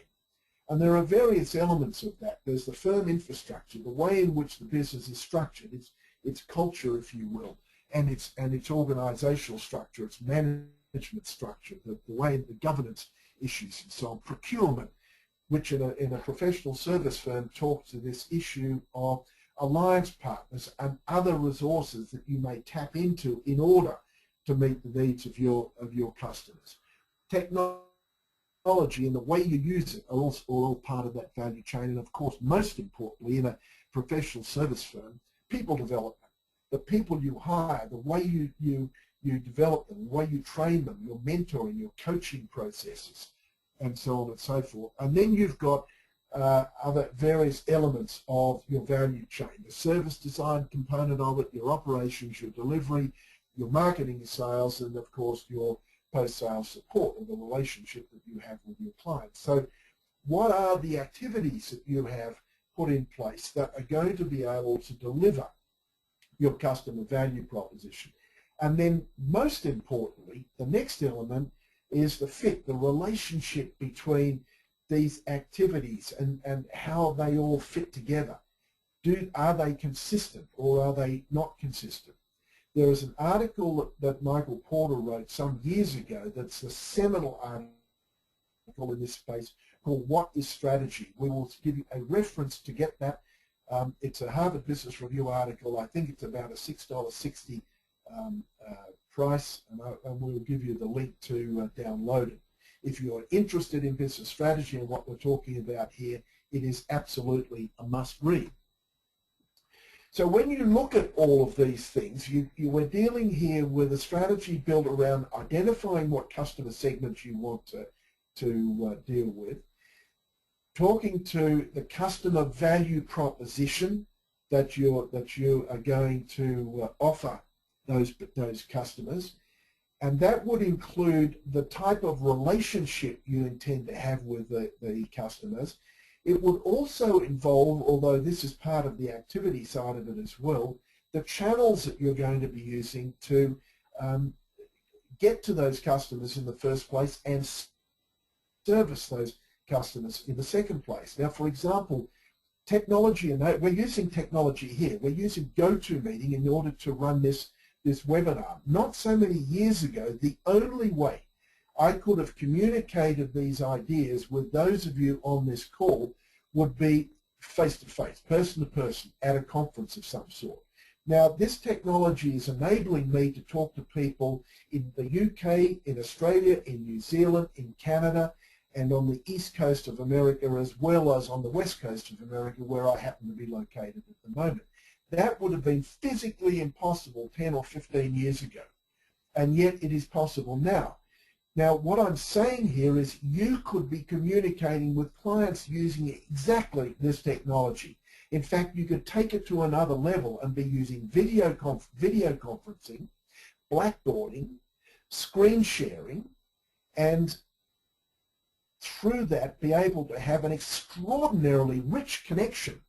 And there are various elements of that. There's the firm infrastructure, the way in which the business is structured, its culture, if you will, and its organizational structure, its management structure, the way the governance issues and so on. Procurement, which in a professional service firm talks to this issue of alliance partners and other resources that you may tap into in order to meet the needs of your customers. Technology and the way you use it are also all part of that value chain. And of course, most importantly, in a professional service firm, people development. The people you hire, the way you develop them, the way you train them, your mentoring, your coaching processes, and so on and so forth. And then you've got other various elements of your value chain, the service design component of it, your operations, your delivery, your marketing, your sales, and of course your post-sales support and the relationship that you have with your clients. So what are the activities that you have put in place that are going to be able to deliver your customer value proposition? And then most importantly, the next element is the fit, the relationship between these activities and how they all fit together. Are they consistent or are they not consistent? There is an article that Michael Porter wrote some years ago that's a seminal article in this space called What is Strategy? We will give you a reference to get that. It's a Harvard Business Review article. I think it's about a $6.60 price, and we'll give you the link to download it. If you're interested in business strategy and what we're talking about here, it is absolutely a must-read. So when you look at all of these things, you are dealing here with a strategy built around identifying what customer segments you want to deal with, talking to the customer value proposition that you are going to offer those customers, and that would include the type of relationship you intend to have with the customers. It would also involve, although this is part of the activity side of it as well, the channels that you're going to be using to get to those customers in the first place and service those customers in the second place. Now, for example, technology, and we're using technology here. We're using GoToMeeting in order to run this webinar. Not so many years ago, the only way I could have communicated these ideas with those of you on this call would be face-to-face, person-to-person, at a conference of some sort. Now, this technology is enabling me to talk to people in the UK, in Australia, in New Zealand, in Canada, and on the east coast of America, as well as on the west coast of America, where I happen to be located at the moment. That would have been physically impossible 10 or 15 years ago, and yet it is possible now. Now, what I'm saying here is you could be communicating with clients using exactly this technology. In fact, you could take it to another level and be using video conferencing, blackboarding, screen sharing, and through that be able to have an extraordinarily rich connection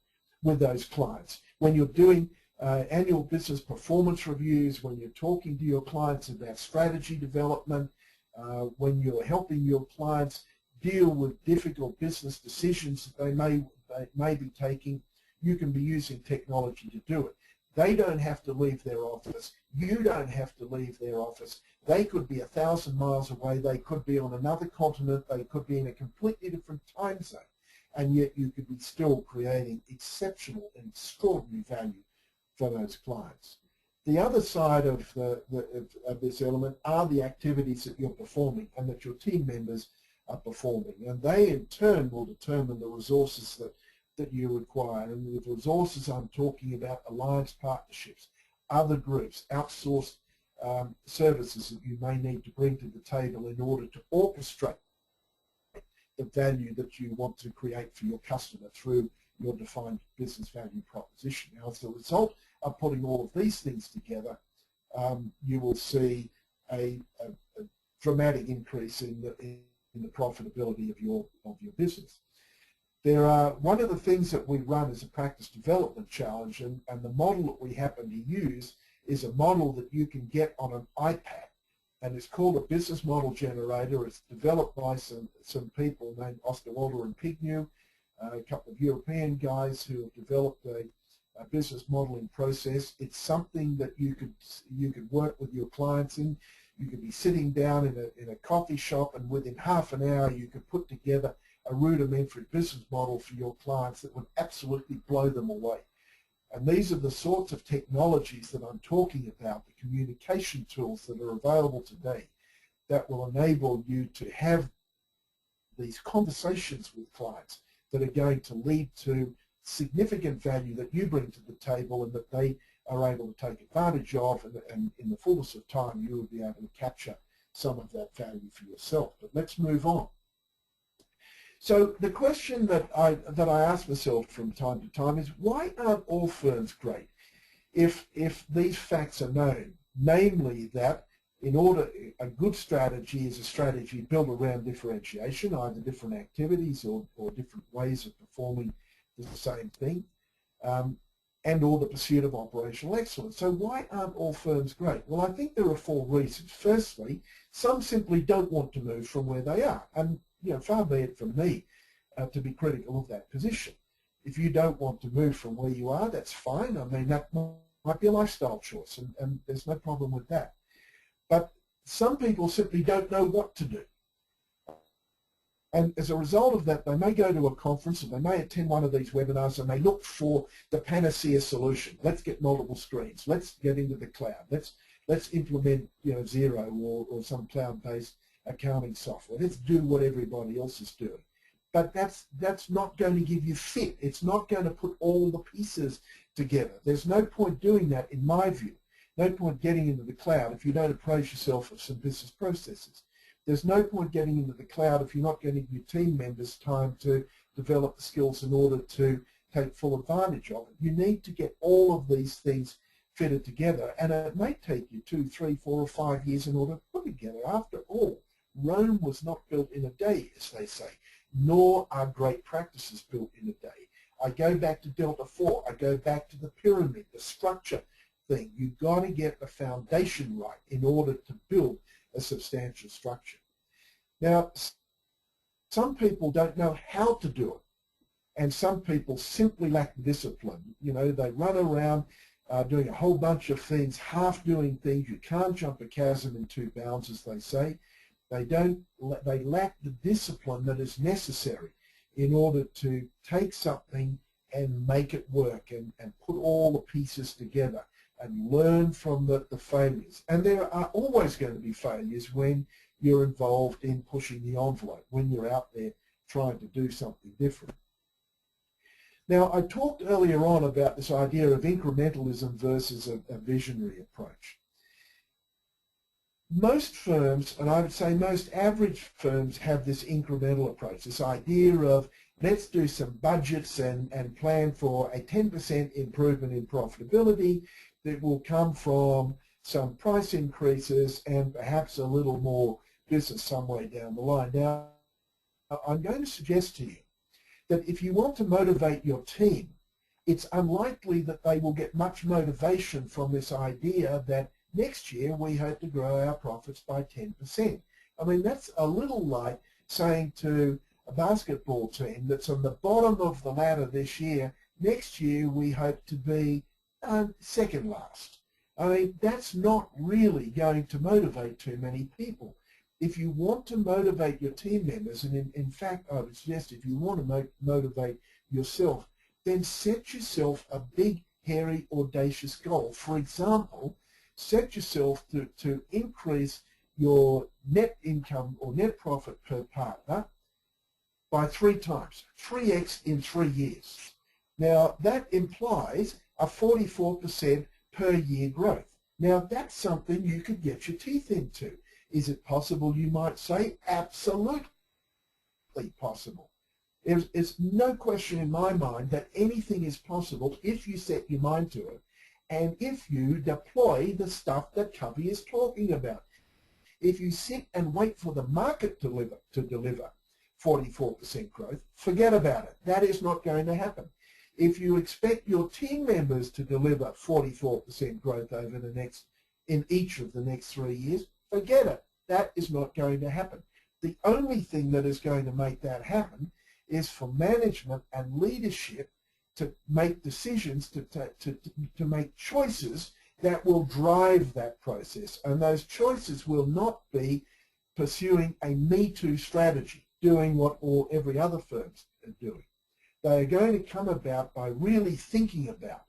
with those clients. When you're doing annual business performance reviews, when you're talking to your clients about strategy development, when you're helping your clients deal with difficult business decisions that they may be taking, you can be using technology to do it. They don't have to leave their office. You don't have to leave their office. They could be 1,000 miles away. They could be on another continent. They could be in a completely different time zone. And yet you could be still creating exceptional and extraordinary value for those clients. The other side of this element are the activities that you're performing and that your team members are performing. And they in turn will determine the resources that you require. And with resources, I'm talking about alliance partnerships, other groups, outsourced services that you may need to bring to the table in order to orchestrate the value that you want to create for your customer through your defined business value proposition. Now, as a result of putting all of these things together, you will see a dramatic increase in the profitability of your business. One of the things that we run as a practice development challenge, and the model that we happen to use is a model that you can get on an iPad, and it's called a business model generator. It's developed by some people named Osterwalder and Pignew, a couple of European guys who have developed a business modeling process. It's something that you could work with your clients in. You could be sitting down in a coffee shop, and within half an hour you could put together a rudimentary business model for your clients that would absolutely blow them away. And these are the sorts of technologies that I'm talking about, the communication tools that are available today that will enable you to have these conversations with clients that are going to lead to significant value that you bring to the table and that they are able to take advantage of, and in the fullness of time you will be able to capture some of that value for yourself. But let's move on. So the question that I ask myself from time to time is, why aren't all firms great if these facts are known? Namely that in order, a good strategy is a strategy built around differentiation, either different activities or different ways of performing the same thing, and or the pursuit of operational excellence. So why aren't all firms great? Well, I think there are 4 reasons. Firstly, some simply don't want to move from where they are, and far be it from me to be critical of that position. If you don't want to move from where you are, that's fine. I mean, that might be a lifestyle choice, and there's no problem with that. But some people simply don't know what to do. And as a result of that, they may go to a conference and they may attend one of these webinars and they look for the panacea solution. Let's get multiple screens. Let's get into the cloud. Let's implement Xero or some cloud-based accounting software. Let's do what everybody else is doing. But that's not going to give you fit. It's not going to put all the pieces together. There's no point doing that, in my view. No point getting into the cloud if you don't appraise yourself of some business processes. There's no point getting into the cloud if you're not getting your team members time to develop the skills in order to take full advantage of it. You need to get all of these things fitted together, and it may take you 2, 3, 4 or 5 years in order to put it together. After all, Rome was not built in a day, as they say, nor are great practices built in a day. I go back to Delta4, I go back to the pyramid, the structure thing. You've got to get the foundation right in order to build a substantial structure. Now, some people don't know how to do it, and some people simply lack discipline. They run around doing a whole bunch of things, half doing things. You can't jump a chasm in 2 bounds, as they say. They lack the discipline that is necessary in order to take something and make it work and put all the pieces together and learn from the failures. And there are always going to be failures when you're involved in pushing the envelope, when you're out there trying to do something different. Now, I talked earlier on about this idea of incrementalism versus a visionary approach. Most firms, and I would say most average firms, have this incremental approach, this idea of let's do some budgets and plan for a 10% improvement in profitability that will come from some price increases and perhaps a little more business some way down the line. Now, I'm going to suggest to you that if you want to motivate your team, it's unlikely that they will get much motivation from this idea that next year we hope to grow our profits by 10%. I mean, that's a little like saying to a basketball team that's on the bottom of the ladder this year, next year we hope to be second last. I mean, that's not really going to motivate too many people. If you want to motivate your team members, and in fact I would suggest if you want to motivate yourself, then set yourself a big, hairy, audacious goal. For example, set yourself to increase your net income or net profit per partner by 3 times, 3x in 3 years. Now that implies a 44% per year growth. Now that's something you could get your teeth into. Is it possible, you might say? Absolutely possible. There's no question in my mind that anything is possible if you set your mind to it and if you deploy the stuff that Covey is talking about. If you sit and wait for the market to deliver 44% growth, forget about it. That is not going to happen. If you expect your team members to deliver 44% growth over in each of the next 3 years, forget it. That is not going to happen. The only thing that is going to make that happen is for management and leadership to make decisions, to make choices that will drive that process. And those choices will not be pursuing a Me Too strategy, doing what every other firm is doing. They are going to come about by really thinking about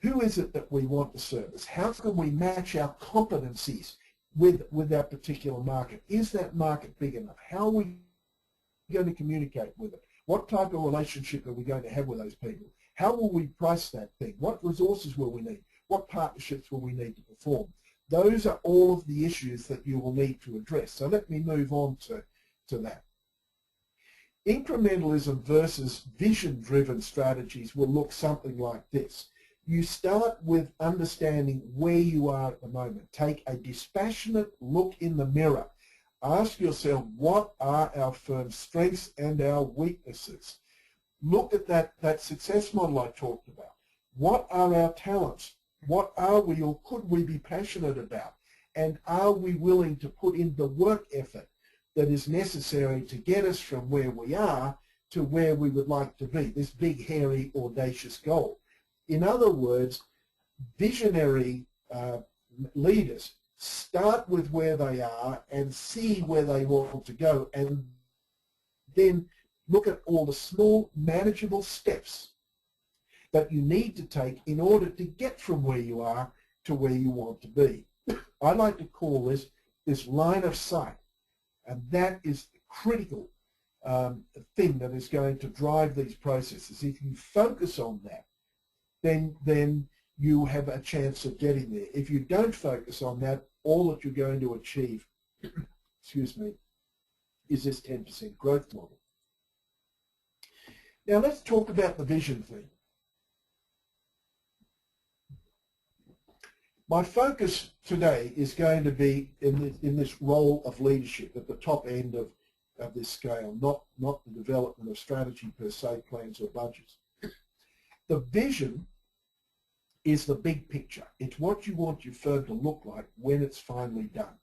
who is it that we want to service? How can we match our competencies with that particular market? Is that market big enough? How are we going to communicate with it? What type of relationship are we going to have with those people? How will we price that thing? What resources will we need? What partnerships will we need to perform? Those are all of the issues that you will need to address. So let me move on to that. Incrementalism versus vision-driven strategies will look something like this. You start with understanding where you are at the moment. Take a dispassionate look in the mirror. Ask yourself, what are our firm's strengths and our weaknesses? Look at that success model I talked about. What are our talents? What are we or could we be passionate about? And are we willing to put in the work effort that is necessary to get us from where we are to where we would like to be, this big, hairy, audacious goal? In other words, visionary leaders start with where they are and see where they want to go, and then look at all the small, manageable steps that you need to take in order to get from where you are to where you want to be. I like to call this line of sight, and that is the critical thing that is going to drive these processes. If you focus on that, then you have a chance of getting there. If you don't focus on that, all that you're going to achieve, excuse me, is this 10% growth model. Now let's talk about the vision thing. My focus today is going to be in this role of leadership at the top end of this scale, not the development of strategy per se, plans or budgets. The vision is the big picture. It's what you want your firm to look like when it's finally done.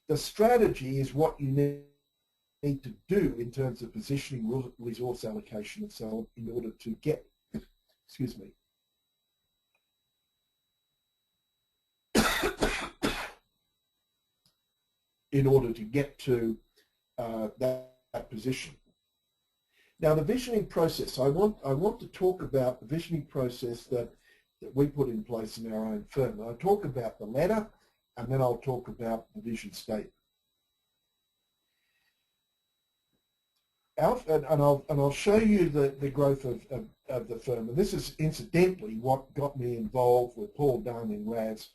The strategy is what you need to do in terms of positioning, resource allocation and so on in order to get, excuse me, in order to get to that position. Now, the visioning process, I want to talk about the visioning process that we put in place in our own firm. I'll talk about the letter, and then I'll talk about the vision statement. And I'll show you the growth of the firm. And this is incidentally what got me involved with Paul Dunn in RAS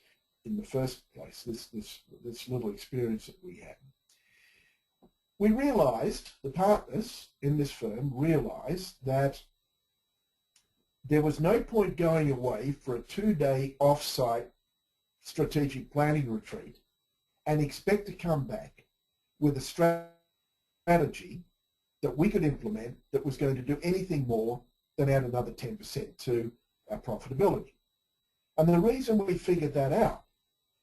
in the first place, this little experience that we had. We realized, the partners in this firm realized that there was no point going away for a 2-day off-site strategic planning retreat and expect to come back with a strategy that we could implement that was going to do anything more than add another 10% to our profitability. And the reason we figured that out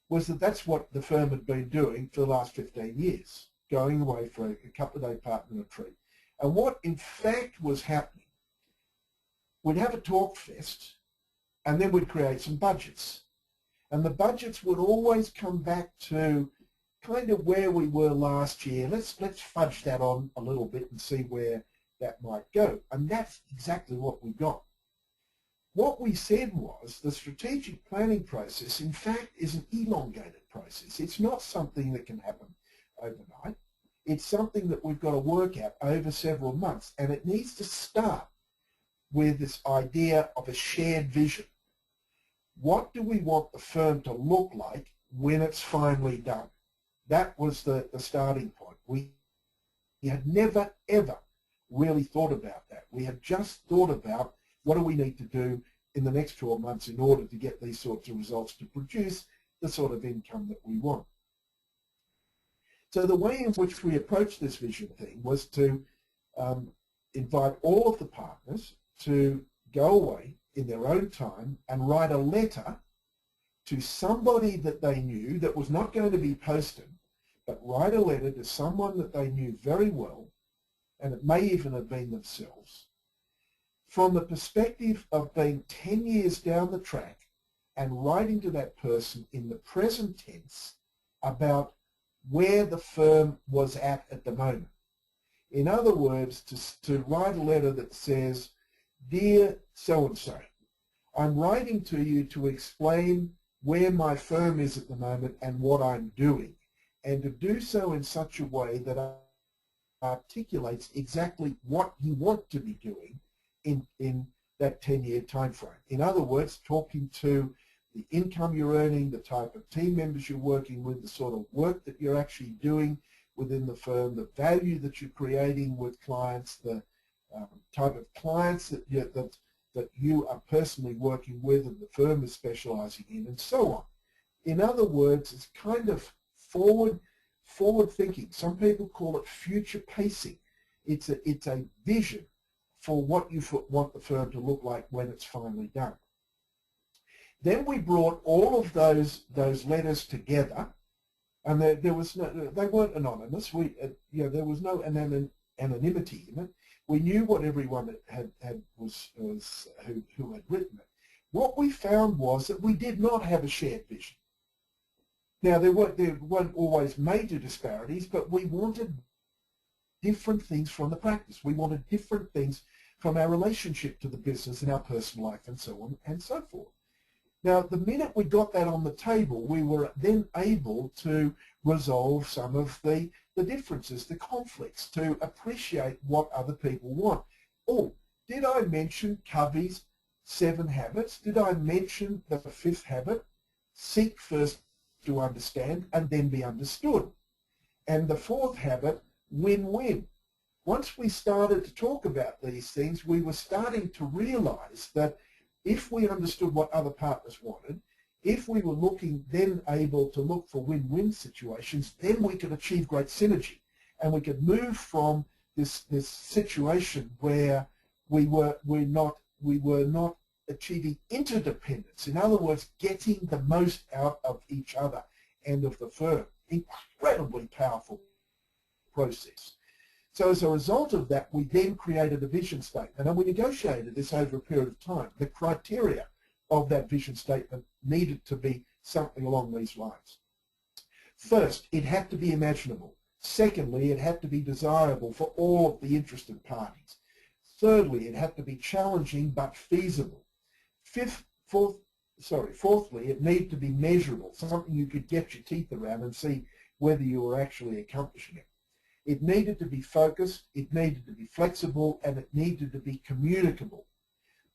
was that that's what the firm had been doing for the last 15 years, going away for a couple-of-day partner retreat. And what in fact was happening, we'd have a talk fest and then we'd create some budgets. And the budgets would always come back to kind of where we were last year. Let's fudge that on a little bit and see where that might go. And that's exactly what we got. What we said was the strategic planning process, in fact, is an elongated process. It's not something that can happen overnight. It's something that we've got to work out over several months, and it needs to start with this idea of a shared vision. What do we want the firm to look like when it's finally done? That was the starting point. We had never, ever really thought about that. We had just thought about what do we need to do in the next 12 months in order to get these sorts of results to produce the sort of income that we want. So the way in which we approached this vision thing was to invite all of the partners to go away in their own time and write a letter to somebody that they knew that was not going to be posted, but write a letter to someone that they knew very well, and it may even have been themselves, from the perspective of being 10 years down the track and writing to that person in the present tense about where the firm was at the moment. In other words, to write a letter that says, "Dear so-and-so, I'm writing to you to explain where my firm is at the moment and what I'm doing, and to do so in such a way that articulates exactly what you want to be doing in that 10-year time frame. In other words, talking to the income you're earning, the type of team members you're working with, the sort of work that you're actually doing within the firm, the value that you're creating with clients, the type of clients that you are personally working with and the firm is specializing in, and so on. In other words, it's kind of forward thinking. Some people call it future pacing. It's a vision for what you want the firm to look like when it's finally done. Then we brought all of those letters together, and there was no, they weren't anonymous. There was no anonymity in it. We knew what everyone who had written it. What we found was that we did not have a shared vision. Now, there weren't always major disparities, but we wanted different things from the practice. We wanted different things from our relationship to the business and our personal life and so on and so forth. Now, the minute we got that on the table, we were then able to resolve some of the differences, the conflicts, to appreciate what other people want. Oh, did I mention Covey's 7 habits? Did I mention the 5th habit? Seek first to understand and then be understood. And the 4th habit, win-win. Once we started to talk about these things, we were starting to realize that if we understood what other partners wanted, if we were then able to look for win-win situations, then we could achieve great synergy. And we could move from this situation where we were not achieving interdependence. In other words, getting the most out of each other and of the firm. Incredibly powerful process. So as a result of that, we then created a vision statement, and we negotiated this over a period of time. The criteria of that vision statement needed to be something along these lines. First, it had to be imaginable. Secondly, it had to be desirable for all of the interested parties. Thirdly, it had to be challenging but feasible. Fourthly, it needed to be measurable, something you could get your teeth around and see whether you were actually accomplishing it. It needed to be focused, it needed to be flexible, and it needed to be communicable.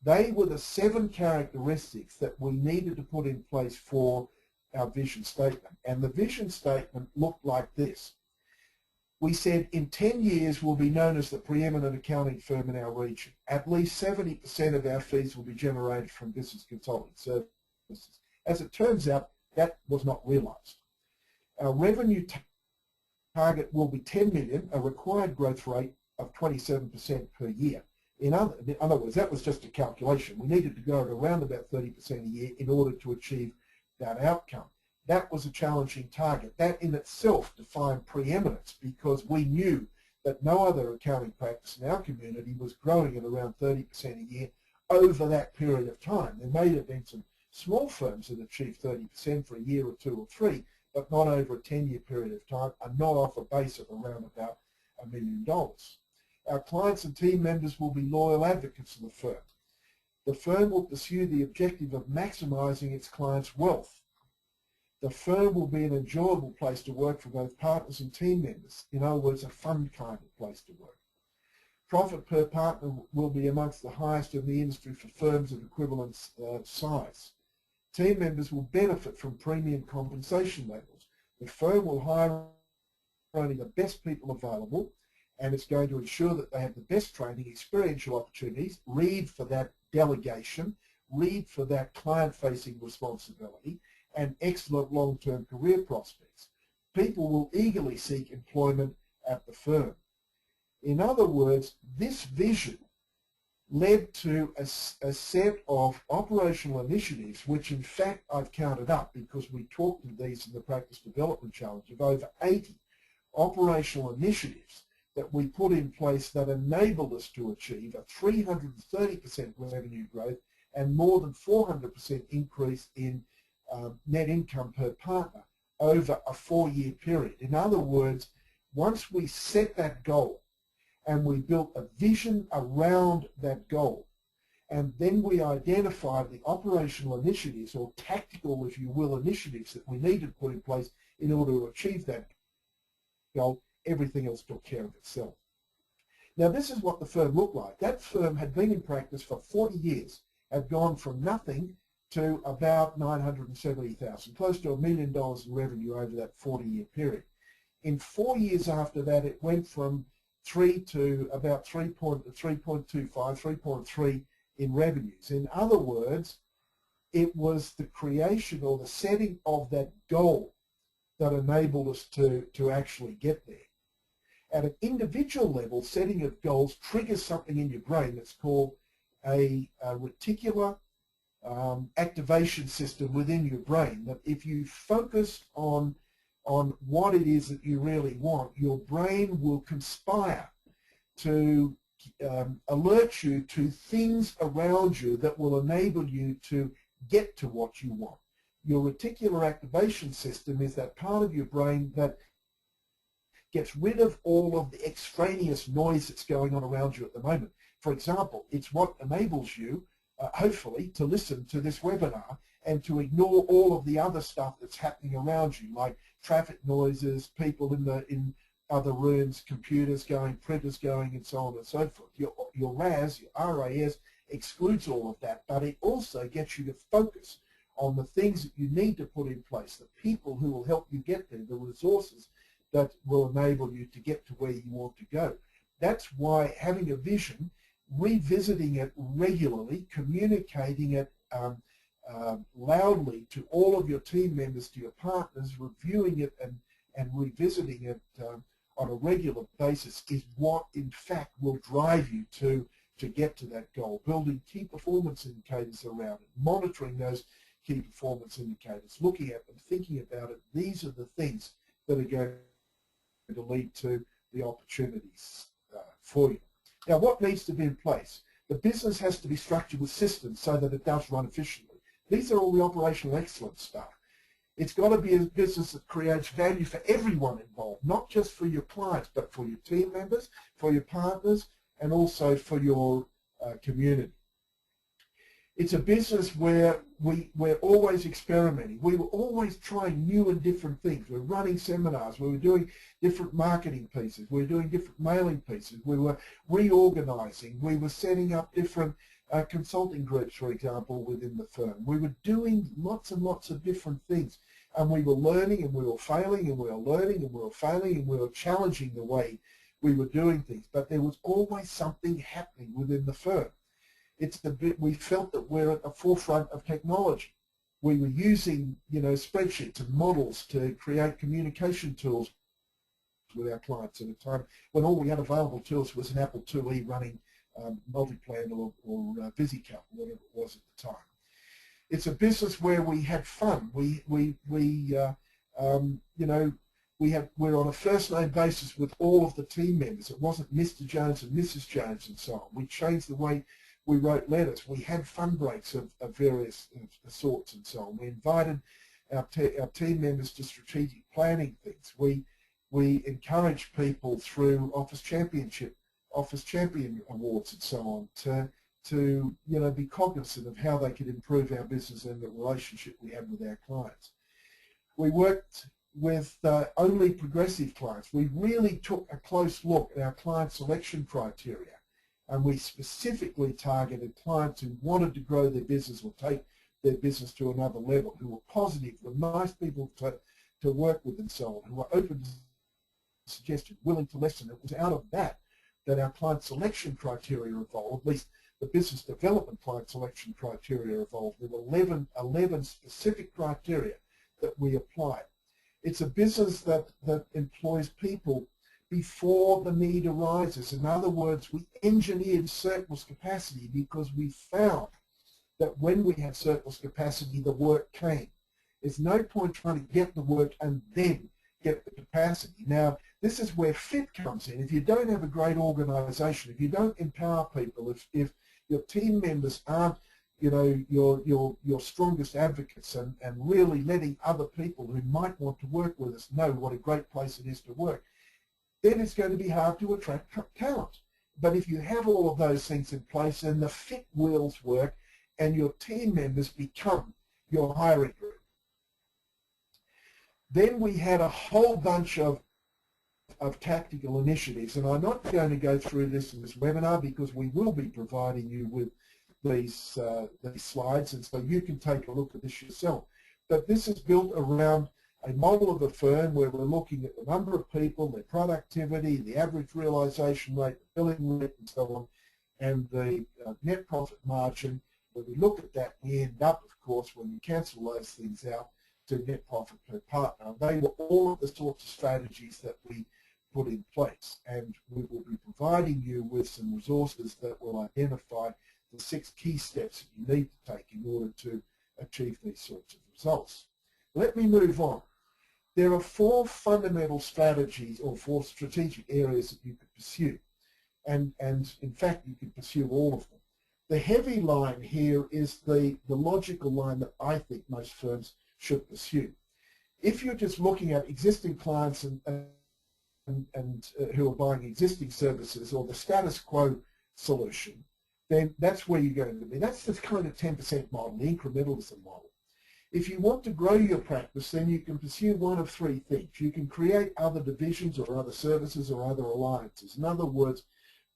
They were the 7 characteristics that we needed to put in place for our vision statement. And the vision statement looked like this. We said in 10 years we'll be known as the preeminent accounting firm in our region. At least 70% of our fees will be generated from business consulting services. As it turns out, that was not realized. Our revenue target will be 10 million, a required growth rate of 27% per year. In other words, that was just a calculation. We needed to go at around about 30% a year in order to achieve that outcome. That was a challenging target. That in itself defined preeminence because we knew that no other accounting practice in our community was growing at around 30% a year over that period of time. There may have been some small firms that achieved 30% for a year or 2 or 3, but not over a 10-year period of time, and not off a base of around about $1 million. Our clients and team members will be loyal advocates of the firm. The firm will pursue the objective of maximizing its clients' wealth. The firm will be an enjoyable place to work for both partners and team members. In other words, a fun kind of place to work. Profit per partner will be amongst the highest in the industry for firms of equivalent size. Team members will benefit from premium compensation levels. The firm will hire only the best people available, and it's going to ensure that they have the best training, experiential opportunities, lead for that delegation, lead for that client-facing responsibility, and excellent long-term career prospects. People will eagerly seek employment at the firm. In other words, this vision led to a set of operational initiatives, which in fact I've counted up because we talked of these in the Practice Development Challenge, of over 80 operational initiatives that we put in place that enabled us to achieve a 330% revenue growth and more than 400% increase in net income per partner over a 4-year period. In other words, once we set that goal and we built a vision around that goal, and then we identified the operational initiatives, or tactical, if you will, initiatives that we needed to put in place in order to achieve that goal, everything else took care of itself. Now this is what the firm looked like. That firm had been in practice for 40 years, had gone from nothing to about 970,000, close to $1 million in revenue over that 40-year period. In 4 years after that, it went from 3 to about 3.25, 3.3 in revenues. In other words, it was the creation or the setting of that goal that enabled us to actually get there. At an individual level, setting of goals triggers something in your brain that's called a reticular activation system within your brain, that if you focus on what it is that you really want, your brain will conspire to alert you to things around you that will enable you to get to what you want. Your reticular activation system is that part of your brain that gets rid of all of the extraneous noise that's going on around you at the moment. For example, it's what enables you, hopefully, to listen to this webinar and to ignore all of the other stuff that's happening around you, like traffic noises, people in other rooms, computers going, printers going, and so on and so forth. Your RAS, your RAS, excludes all of that, but it also gets you to focus on the things that you need to put in place, the people who will help you get there, the resources that will enable you to get to where you want to go. That's why having a vision, revisiting it regularly, communicating it loudly to all of your team members, to your partners, reviewing it and revisiting it on a regular basis is what in fact will drive you to get to that goal. Building key performance indicators around it, monitoring those key performance indicators, looking at them, thinking about it. These are the things that are going to lead to the opportunities for you. Now, what needs to be in place? The business has to be structured with systems so that it does run efficiently. These are all the operational excellence stuff. It's got to be a business that creates value for everyone involved, not just for your clients, but for your team members, for your partners, and also for your community. It's a business where we're always experimenting. We were always trying new and different things. We're running seminars. We were doing different marketing pieces. We were doing different mailing pieces. We were reorganizing. We were setting up different consulting groups, for example, within the firm. We were doing lots and lots of different things. And we were learning and we were failing and we were learning and we were failing and we were challenging the way we were doing things. But there was always something happening within the firm. We felt that we're at the forefront of technology. We were using, spreadsheets and models to create communication tools with our clients at a time when all we had available to us was an Apple IIe running Multiplan or VisiCalc, whatever it was at the time. It's a business where we had fun. We're on a first name basis with all of the team members. It wasn't Mr. Jones and Mrs. Jones and so on. We changed the way we wrote letters. We had fun breaks of various sorts and so on. We invited our team members to strategic planning things. We encouraged people through Office Champion awards and so on to be cognizant of how they could improve our business and the relationship we had with our clients. We worked with only progressive clients. We really took a close look at our client selection criteria. And we specifically targeted clients who wanted to grow their business or take their business to another level, who were positive, were nice people to work with and so on, who were open to suggestion, willing to listen. It was out of that our client selection criteria evolved, at least the business development client selection criteria evolved. There were 11 specific criteria that we applied. It's a business that employs people before the need arises. In other words, we engineered surplus capacity because we found that when we had surplus capacity, the work came. There's no point trying to get the work and then get the capacity. Now, this is where fit comes in. If you don't have a great organization, if you don't empower people, if your team members aren't your strongest advocates and really letting other people who might want to work with us know what a great place it is to work, then it's going to be hard to attract talent. But if you have all of those things in place, then the fit wheels work and your team members become your hiring group. Then we had a whole bunch of of tactical initiatives, and I'm not going to go through this in this webinar because we will be providing you with these slides, and so you can take a look at this yourself. But this is built around a model of a firm where we're looking at the number of people, their productivity, the average realisation rate, the billing rate, and so on, and the net profit margin. When we look at that, we end up, of course, when we cancel those things out, to net profit per partner. And they were all of the sorts of strategies that we put in place, and we will be providing you with some resources that will identify the 6 key steps that you need to take in order to achieve these sorts of results. Let me move on. There are 4 fundamental strategies or 4 strategic areas that you could pursue, and in fact you could pursue all of them. The heavy line here is the logical line that I think most firms should pursue. If you're just looking at existing clients and who are buying existing services or the status quo solution, then that's where you're going to be. That's the kind of 10% model, the incrementalism model. If you want to grow your practice, then you can pursue one of 3 things. You can create other divisions or other services or other alliances. In other words,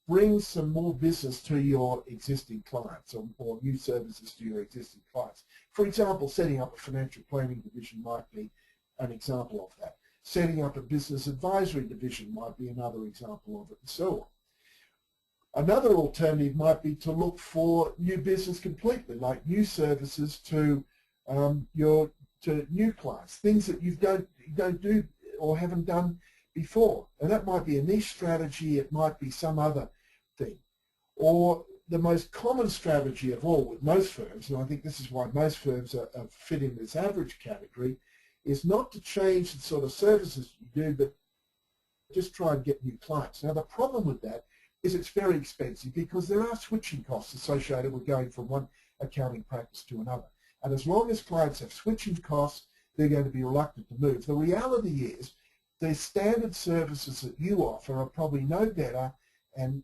bring some more business to your existing clients or new services to your existing clients. For example, setting up a financial planning division might be an example of that. Setting up a business advisory division might be another example of it, and so on. Another alternative might be to look for new business completely, like new services to new clients, things that you don't do or haven't done before. And that might be a niche strategy, it might be some other thing. Or the most common strategy of all with most firms, and I think this is why most firms are fit in this average category, is not to change the sort of services you do, but just try and get new clients. Now the problem with that is it's very expensive because there are switching costs associated with going from one accounting practice to another. And as long as clients have switching costs, they're going to be reluctant to move. The reality is the standard services that you offer are probably no better and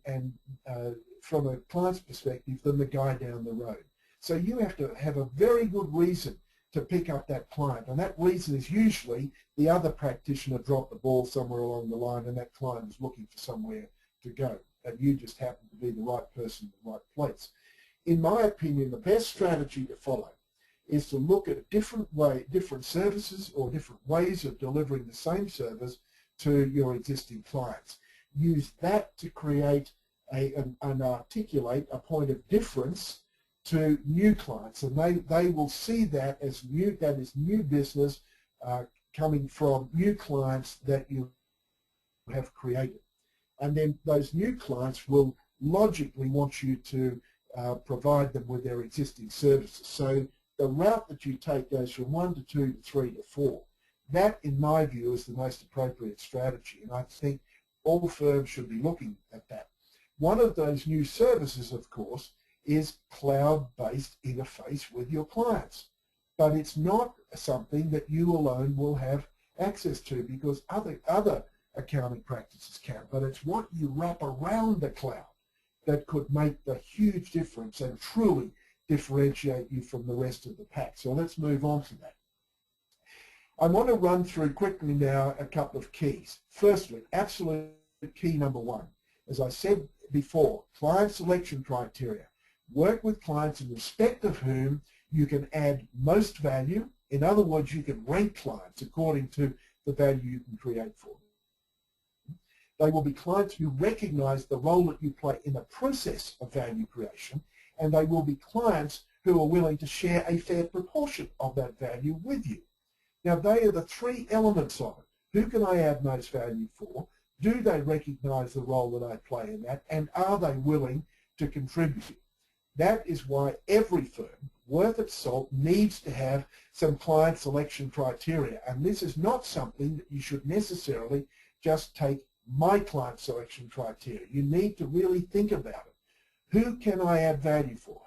from a client's perspective than the guy down the road. So you have to have a very good reason to pick up that client, and that reason is usually the other practitioner dropped the ball somewhere along the line and that client is looking for somewhere to go, and you just happen to be the right person in the right place. In my opinion, the best strategy to follow is to look at different services or different ways of delivering the same service to your existing clients. Use that to create and articulate a point of difference to new clients, and they will see that as new business coming from new clients that you have created. And then those new clients will logically want you to provide them with their existing services. So the route that you take goes from 1 to 2 to 3 to 4. That, in my view, is the most appropriate strategy, and I think all firms should be looking at that. One of those new services, of course, is cloud-based interface with your clients. But it's not something that you alone will have access to because other accounting practices can. But it's what you wrap around the cloud that could make the huge difference and truly differentiate you from the rest of the pack. So let's move on to that. I want to run through quickly now a couple of keys. Firstly, absolute key number 1. As I said before, client selection criteria. Work with clients in respect of whom you can add most value. In other words, you can rank clients according to the value you can create for them. They will be clients who recognize the role that you play in the process of value creation, and they will be clients who are willing to share a fair proportion of that value with you. Now, they are the 3 elements of it. Who can I add most value for? Do they recognize the role that I play in that? And are they willing to contribute? That is why every firm worth its salt needs to have some client selection criteria. And this is not something that you should necessarily just take my client selection criteria. You need to really think about it. Who can I add value for?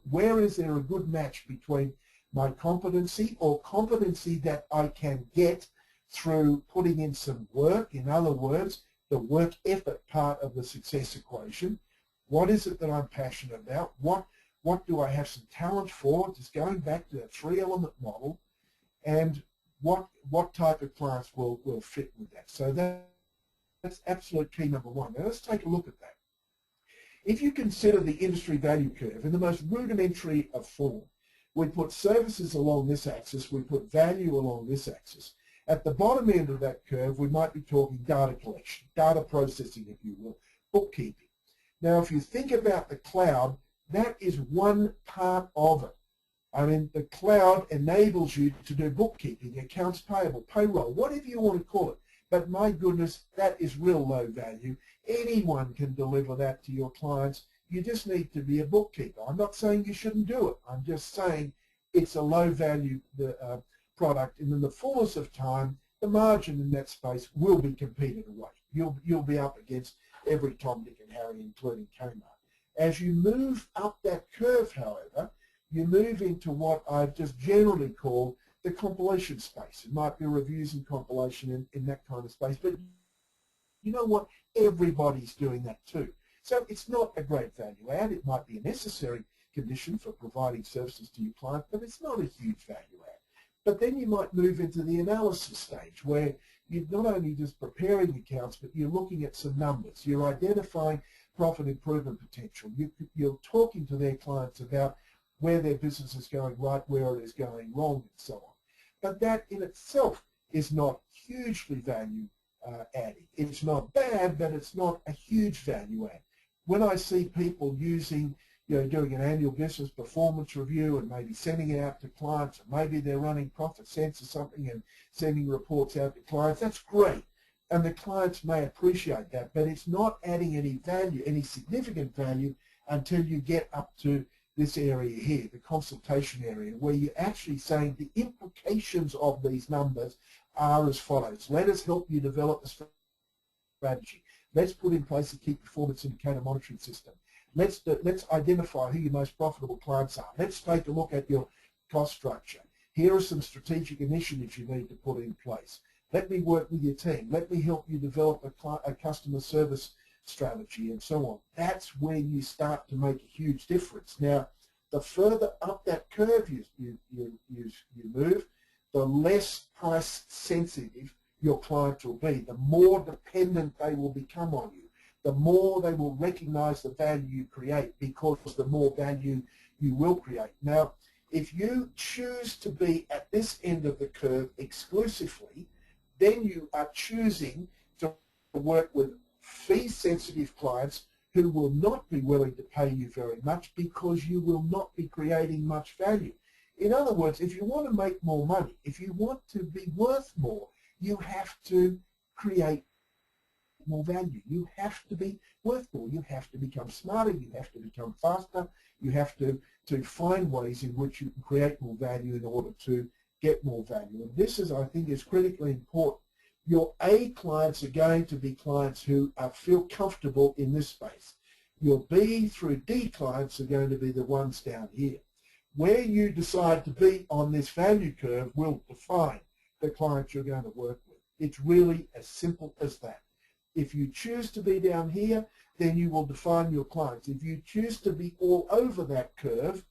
Where is there a good match between my competency or competency that I can get through putting in some work, in other words, the work effort part of the success equation. What is it that I'm passionate about? What do I have some talent for? Just going back to that 3-element model, and what type of clients will fit with that. So That's absolute key number one. Now let's take a look at that. If you consider the industry value curve in the most rudimentary of form, we put services along this axis, we put value along this axis. At the bottom end of that curve, we might be talking data collection, data processing, if you will, bookkeeping. Now, if you think about the cloud, that is one part of it. I mean, the cloud enables you to do bookkeeping, accounts payable, payroll, whatever you want to call it. But my goodness, that is real low value. Anyone can deliver that to your clients. You just need to be a bookkeeper. I'm not saying you shouldn't do it. I'm just saying it's a low value product, and in the fullness of time, the margin in that space will be competed away. You'll be up against every Tom, Dick, and Harry, including Kmart. As you move up that curve, however, you move into what I've just generally called the compilation space. It might be reviews and compilation in that kind of space, but you know what? Everybody's doing that too. So it's not a great value add. It might be a necessary condition for providing services to your client, but it's not a huge value add. But then you might move into the analysis stage where you're not only just preparing accounts, but you're looking at some numbers. You're identifying profit improvement potential. You're talking to their clients about where their business is going right, where it is going wrong, and so on. But that in itself is not hugely value adding. It's not bad, but it's not a huge value add. When I see people using, doing an annual business performance review and maybe sending it out to clients, or maybe they're running profit sense or something and sending reports out to clients, that's great. And the clients may appreciate that, but it's not adding any value, any significant value, until you get up to this area here, the consultation area, where you're actually saying the implications of these numbers are as follows. Let us help you develop a strategy. Let's put in place a key performance indicator monitoring system. Let's identify who your most profitable clients are. Let's take a look at your cost structure. Here are some strategic initiatives you need to put in place. Let me work with your team. Let me help you develop a customer service strategy and so on. That's where you start to make a huge difference. Now, the further up that curve you move, the less price sensitive your clients will be, the more dependent they will become on you, the more they will recognize the value you create, because the more value you will create. Now, if you choose to be at this end of the curve exclusively, then you are choosing to work with fee-sensitive clients who will not be willing to pay you very much because you will not be creating much value. In other words, if you want to make more money, if you want to be worth more, you have to create more value. You have to be worth more. You have to become smarter. You have to become faster. You have to find ways in which you can create more value in order to get more value. And this is, I think, is critically important. Your A clients are going to be clients who feel comfortable in this space. Your B through D clients are going to be the ones down here. Where you decide to be on this value curve will define the clients you're going to work with. It's really as simple as that. If you choose to be down here, then you will define your clients. If you choose to be all over that curve,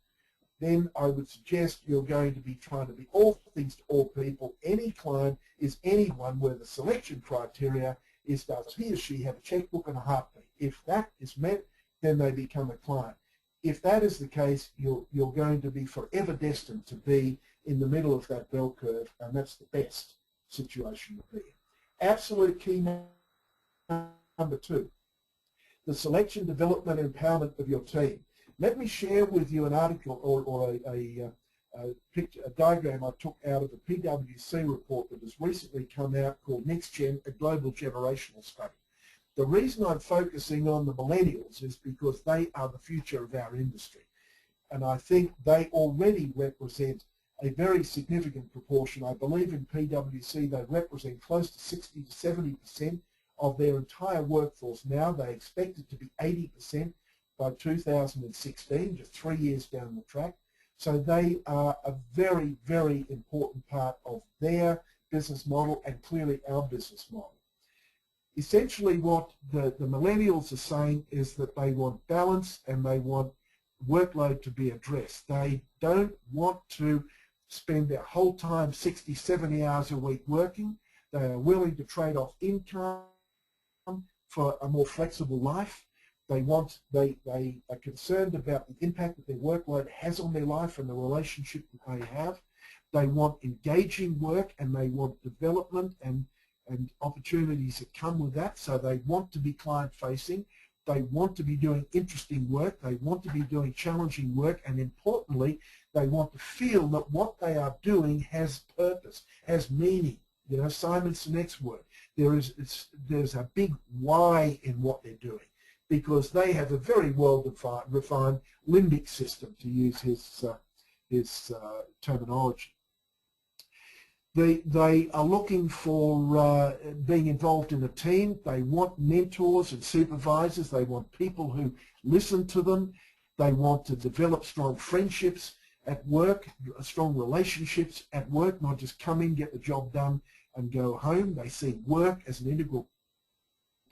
then I would suggest you're going to be trying to be all things to all people. Any client is anyone where the selection criteria is, does he or she have a checkbook and a heartbeat? If that is met, then they become a client. If that is the case, you're going to be forever destined to be in the middle of that bell curve, and that's the best situation to be in. Absolute key number two, the selection, development, and empowerment of your team. Let me share with you an article or a diagram I took out of a PwC report that has recently come out called Next Gen, a Global Generational Study. The reason I'm focusing on the millennials is because they are the future of our industry. And I think they already represent a very significant proportion. I believe in PwC they represent close to 60 to 70% of their entire workforce now. They expect it to be 80% by 2016, just 3 years down the track. So they are a very, very important part of their business model and clearly our business model. Essentially what the millennials are saying is that they want balance and they want workload to be addressed. They don't want to spend their whole time 60, 70 hours a week working. They are willing to trade off income for a more flexible life. They are concerned about the impact that their workload has on their life and the relationship that they have. They want engaging work, and they want development and opportunities that come with that. So they want to be client-facing. They want to be doing interesting work. They want to be doing challenging work. And importantly, they want to feel that what they are doing has purpose, has meaning. You know, Simon Sinek's word. There's a big why in what they're doing, because they have a very well-refined limbic system, to use his terminology. They are looking for being involved in a team. They want mentors and supervisors. They want people who listen to them. They want to develop strong friendships at work, strong relationships at work, not just come in, get the job done, and go home. They see work as an integral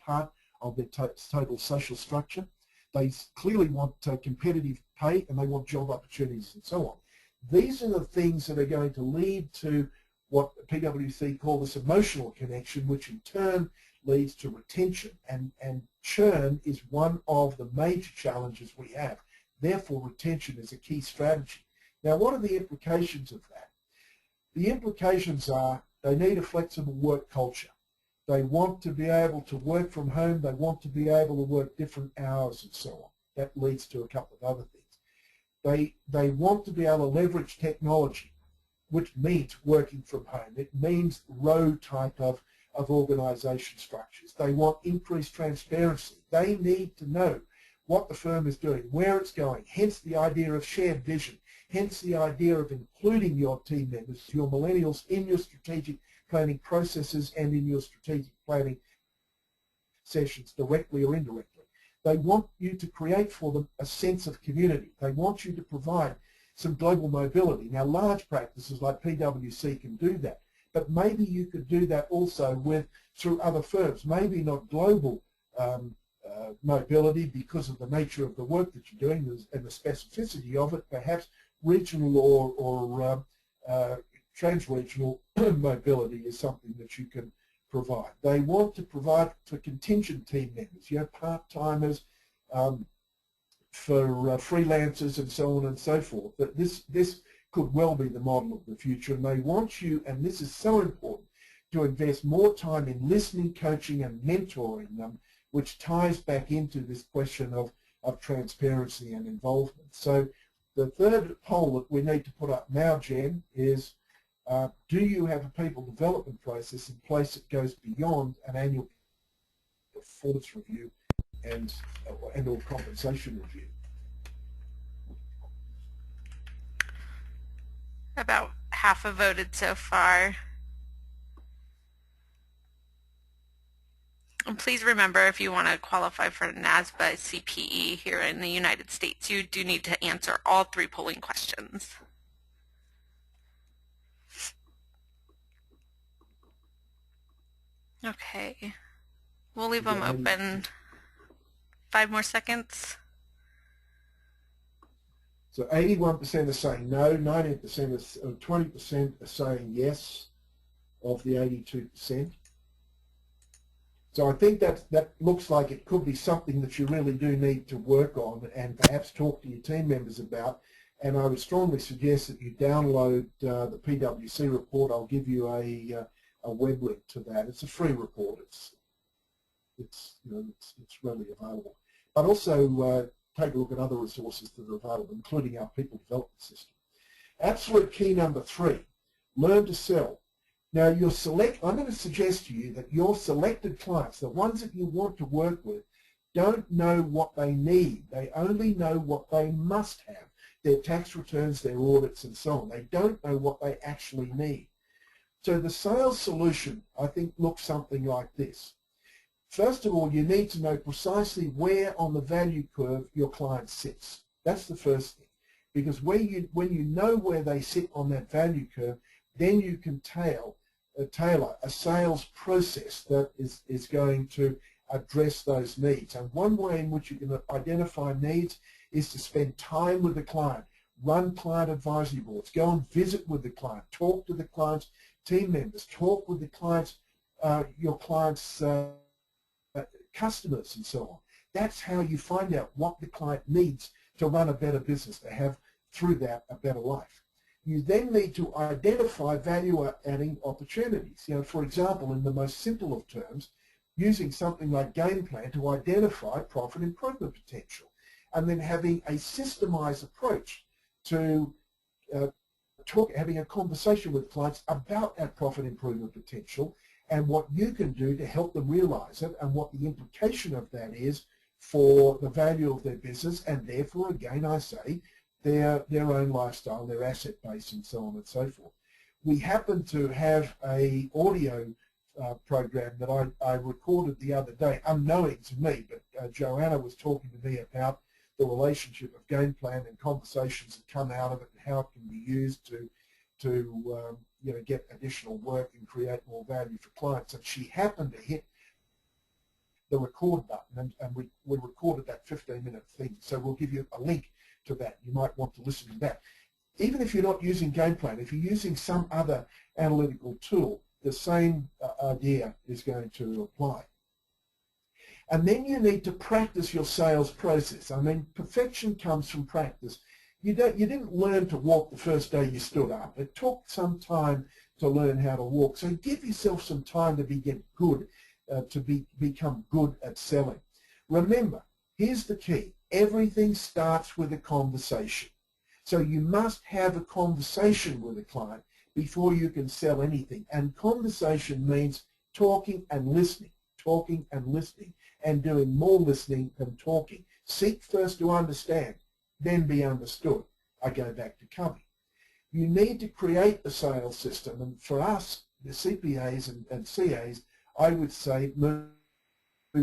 part of their total social structure. They clearly want competitive pay, and they want job opportunities and so on. These are the things that are going to lead to what PwC call this emotional connection, which in turn leads to retention. And churn is one of the major challenges we have. Therefore, retention is a key strategy. Now, what are the implications of that? The implications are they need a flexible work culture. They want to be able to work from home. They want to be able to work different hours and so on. That leads to a couple of other things. They want to be able to leverage technology, which means working from home. It means row type of organisation structures. They want increased transparency. They need to know what the firm is doing, where it's going, hence the idea of shared vision, hence the idea of including your team members, your millennials, in your strategic planning processes and in your strategic planning sessions, directly or indirectly. They want you to create for them a sense of community. They want you to provide some global mobility. Now, large practices like PwC can do that, but maybe you could do that also through other firms. Maybe not global mobility because of the nature of the work that you're doing and the specificity of it. Perhaps regional or trans-regional mobility is something that you can provide. They want to provide for contingent team members, you know, part-timers, for freelancers and so on and so forth. But this could well be the model of the future, and they want you, and this is so important, to invest more time in listening, coaching and mentoring them, which ties back into this question of transparency and involvement. So the third poll that we need to put up now, Jen, is do you have a people development process in place that goes beyond an annual performance review and or compensation review? About half have voted so far. And please remember, if you want to qualify for NASBA CPE here in the United States, you do need to answer all 3 polling questions. Okay, we'll leave them open 5 more seconds. So 81% are saying no, 19% or 20% are saying yes of the 82%. So I think that looks like it could be something that you really do need to work on and perhaps talk to your team members about. And I would strongly suggest that you download the PwC report. I'll give you a web link to that. It's a free report. It's readily available. But also take a look at other resources that are available, including our people development system. Absolute key number 3, learn to sell. Now, I'm going to suggest to you that your selected clients, the ones that you want to work with, don't know what they need. They only know what they must have, their tax returns, their audits, and so on. They don't know what they actually need. So the sales solution, I think, looks something like this. First of all, you need to know precisely where on the value curve your client sits. That's the first thing. Because when you know where they sit on that value curve, then you can tailor a sales process that is going to address those needs. And one way in which you can identify needs is to spend time with the client, run client advisory boards, go and visit with the client, talk to the client's team members, talk with the client's, your client's customers and so on. That's how you find out what the client needs to run a better business, to have through that a better life. You then need to identify value-adding opportunities. For example, in the most simple of terms, using something like game plan to identify profit improvement potential, and then having a systemized approach to having a conversation with clients about that profit improvement potential and what you can do to help them realize it, and what the implication of that is for the value of their business, and therefore, again, I say, their own lifestyle, their asset base, and so on and so forth. We happen to have a audio program that I recorded the other day, unknowing to me, but Joanna was talking to me about the relationship of game plan and conversations that come out of it, and how it can be used to get additional work and create more value for clients. And she happened to hit the record button, and we recorded that 15-minute thing. So we'll give you a link to that. You might want to listen to that. Even if you're not using game plan, if you're using some other analytical tool, the same idea is going to apply. And then you need to practice your sales process. I mean, perfection comes from practice. You didn't learn to walk the first day you stood up. It took some time to learn how to walk. So give yourself some time to get good, become good at selling. Remember, here's the key. Everything starts with a conversation. So you must have a conversation with a client before you can sell anything. And conversation means talking and listening, and doing more listening than talking. Seek first to understand, then be understood. I go back to Covey. You need to create a sales system, and for us, the CPAs and CAs, I would say move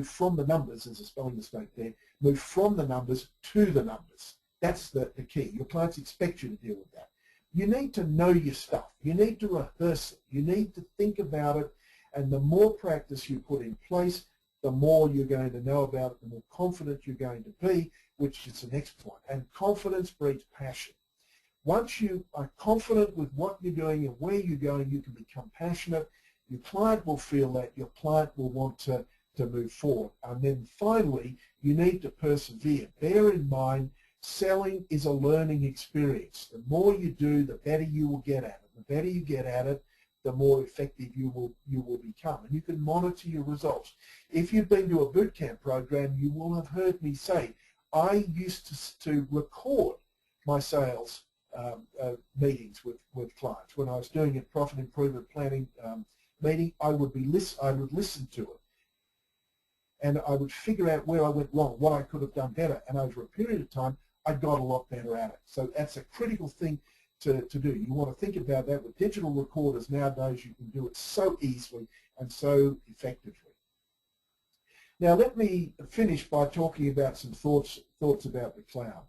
from the numbers, there's a spelling mistake there, move from the numbers to the numbers. That's the key. Your clients expect you to deal with that. You need to know your stuff. You need to rehearse it. You need to think about it, and the more practice you put in place, the more you're going to know about it, the more confident you're going to be, which is the next point. And confidence breeds passion. Once you are confident with what you're doing and where you're going, you can become passionate. Your client will feel that. Your client will want to move forward. And then finally, you need to persevere. Bear in mind, selling is a learning experience. The more you do, the better you will get at it. The better you get at it, the more effective you will become. And you can monitor your results. If you've been to a boot camp program, you will have heard me say, I used to record my sales meetings with clients. When I was doing a profit improvement planning meeting, I would listen to it, and I would figure out where I went wrong, what I could have done better, and over a period of time, I got a lot better at it. So that's a critical thing to do. You want to think about that. With digital recorders nowadays, you can do it so easily and so effectively. Now let me finish by talking about some thoughts about the cloud.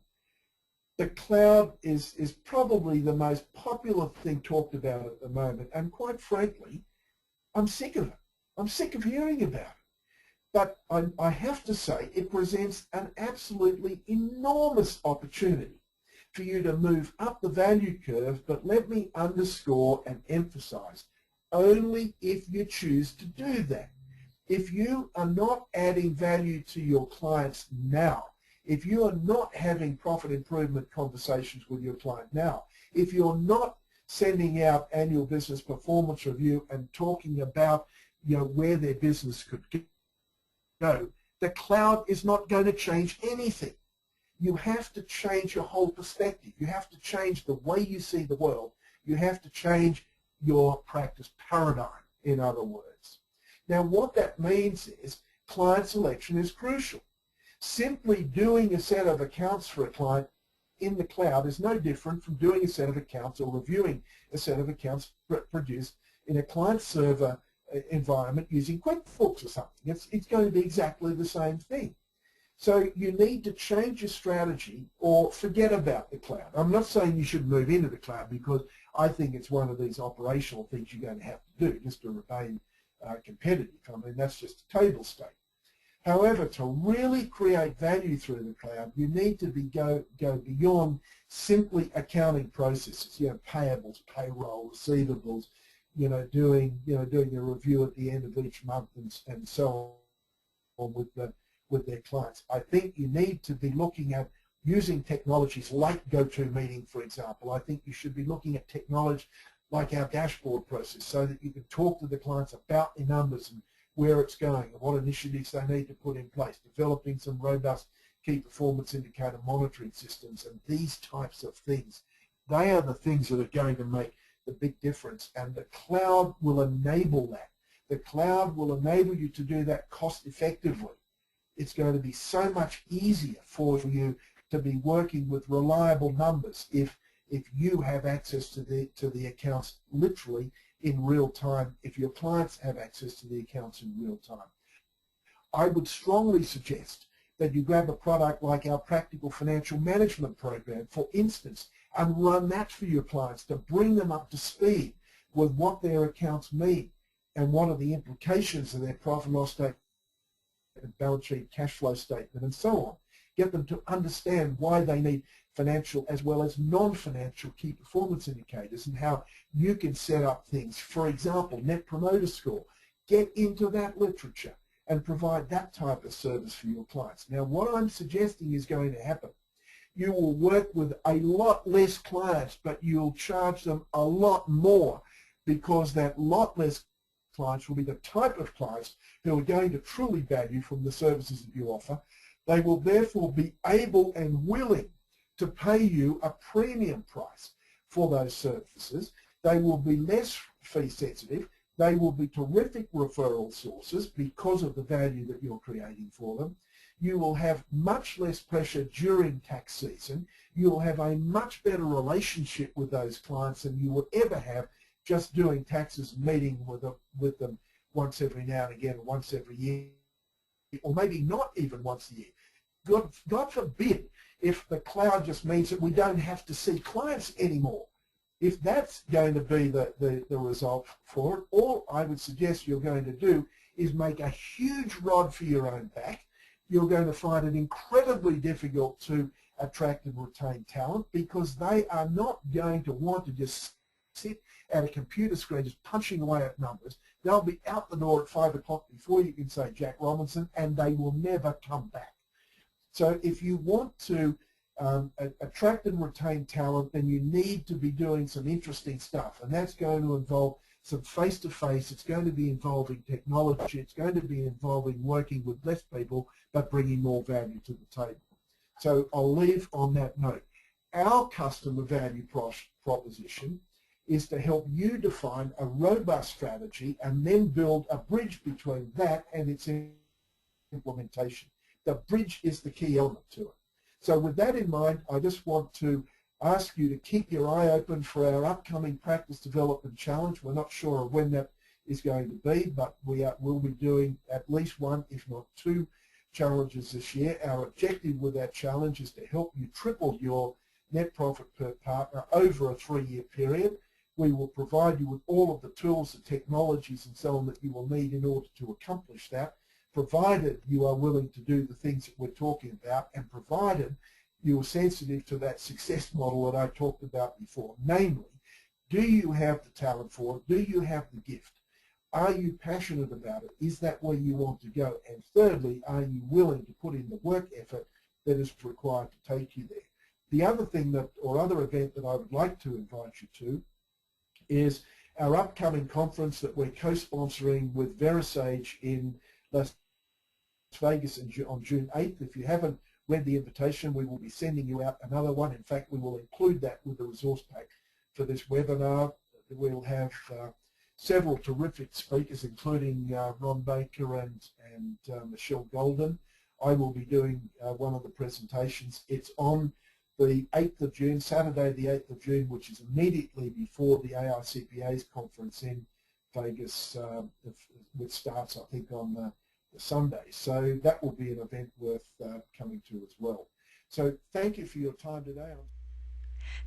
The cloud is probably the most popular thing talked about at the moment, and quite frankly, I'm sick of it. I'm sick of hearing about it. But I have to say, it presents an absolutely enormous opportunity for you to move up the value curve, but let me underscore and emphasize, only if you choose to do that. If you are not adding value to your clients now, if you are not having profit improvement conversations with your client now, if you're not sending out annual business performance review and talking about where their business could go, the cloud is not going to change anything. You have to change your whole perspective. You have to change the way you see the world. You have to change your practice paradigm, in other words. Now, what that means is client selection is crucial. Simply doing a set of accounts for a client in the cloud is no different from doing a set of accounts or reviewing a set of accounts produced in a client server environment using QuickBooks or something. It's going to be exactly the same thing. So you need to change your strategy or forget about the cloud. I'm not saying you should move into the cloud, because I think it's one of these operational things you're going to have to do just to remain competitive. I mean, that's just a table stake. However, to really create value through the cloud, you need to go beyond simply accounting processes, payables, payroll, receivables, doing a review at the end of each month and so with their clients. I think you need to be looking at using technologies like GoToMeeting, for example. I think you should be looking at technology like our dashboard process so that you can talk to the clients about their numbers and where it's going and what initiatives they need to put in place, developing some robust key performance indicator monitoring systems and these types of things. They are the things that are going to make the big difference, and the cloud will enable that. The cloud will enable you to do that cost effectively. It's going to be so much easier for you to be working with reliable numbers if you have access to the accounts literally in real time, if your clients have access to the accounts in real time. I would strongly suggest that you grab a product like our Practical Financial Management Program, for instance, and run that for your clients to bring them up to speed with what their accounts mean and what are the implications of their profit and loss statement, balance sheet, cash flow statement, and so on. Get them to understand why they need financial as well as non-financial key performance indicators and how you can set up things. For example, Net Promoter Score. Get into that literature and provide that type of service for your clients. Now, what I'm suggesting is going to happen. You will work with a lot less clients, but you'll charge them a lot more, because that lot less clients will be the type of clients who are going to truly value from the services that you offer. They will therefore be able and willing to pay you a premium price for those services. They will be less fee sensitive. They will be terrific referral sources because of the value that you're creating for them. You will have much less pressure during tax season. You will have a much better relationship with those clients than you would ever have just doing taxes and meeting with them once every now and again, once every year, or maybe not even once a year. God forbid if the cloud just means that we don't have to see clients anymore. If that's going to be the result for it, all I would suggest you're going to do is make a huge rod for your own back. You're going to find it incredibly difficult to attract and retain talent, because they are not going to want to just sit at a computer screen just punching away at numbers. They'll be out the door at 5 o'clock before you can say Jack Robinson, and they will never come back. So if you want to attract and retain talent, then you need to be doing some interesting stuff, and that's going to involve some face-to-face. It's going to be involving technology. It's going to be involving working with less people but bringing more value to the table. So I'll leave on that note. Our customer value proposition is to help you define a robust strategy and then build a bridge between that and its implementation. The bridge is the key element to it. So with that in mind, I just want to ask you to keep your eye open for our upcoming Practice Development Challenge. We're not sure of when that is going to be, but we'll be doing at least one, if not two, challenges this year. Our objective with that challenge is to help you triple your net profit per partner over a 3-year period. We will provide you with all of the tools, the technologies, and so on that you will need in order to accomplish that, provided you are willing to do the things that we're talking about, and provided you're sensitive to that success model that I talked about before. Namely, do you have the talent for it? Do you have the gift? Are you passionate about it? Is that where you want to go? And thirdly, are you willing to put in the work effort that is required to take you there? The other thing that, or other event that I would like to invite you to, is our upcoming conference that we're co-sponsoring with VeriSage in Las Vegas on June 8th. If you haven't read the invitation, we will be sending you out another one. In fact, we will include that with the resource pack for this webinar. We'll have several terrific speakers, including Ron Baker and Michelle Golden. I will be doing one of the presentations. It's on the 8th of June, Saturday the 8th of June, which is immediately before the AICPA's conference in Vegas, which starts, I think, on the Sunday. So that will be an event worth coming to as well. So thank you for your time today.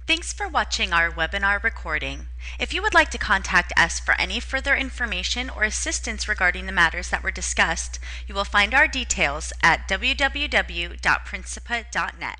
Thanks for watching our webinar recording. If you would like to contact us for any further information or assistance regarding the matters that were discussed, you will find our details at www.principa.net.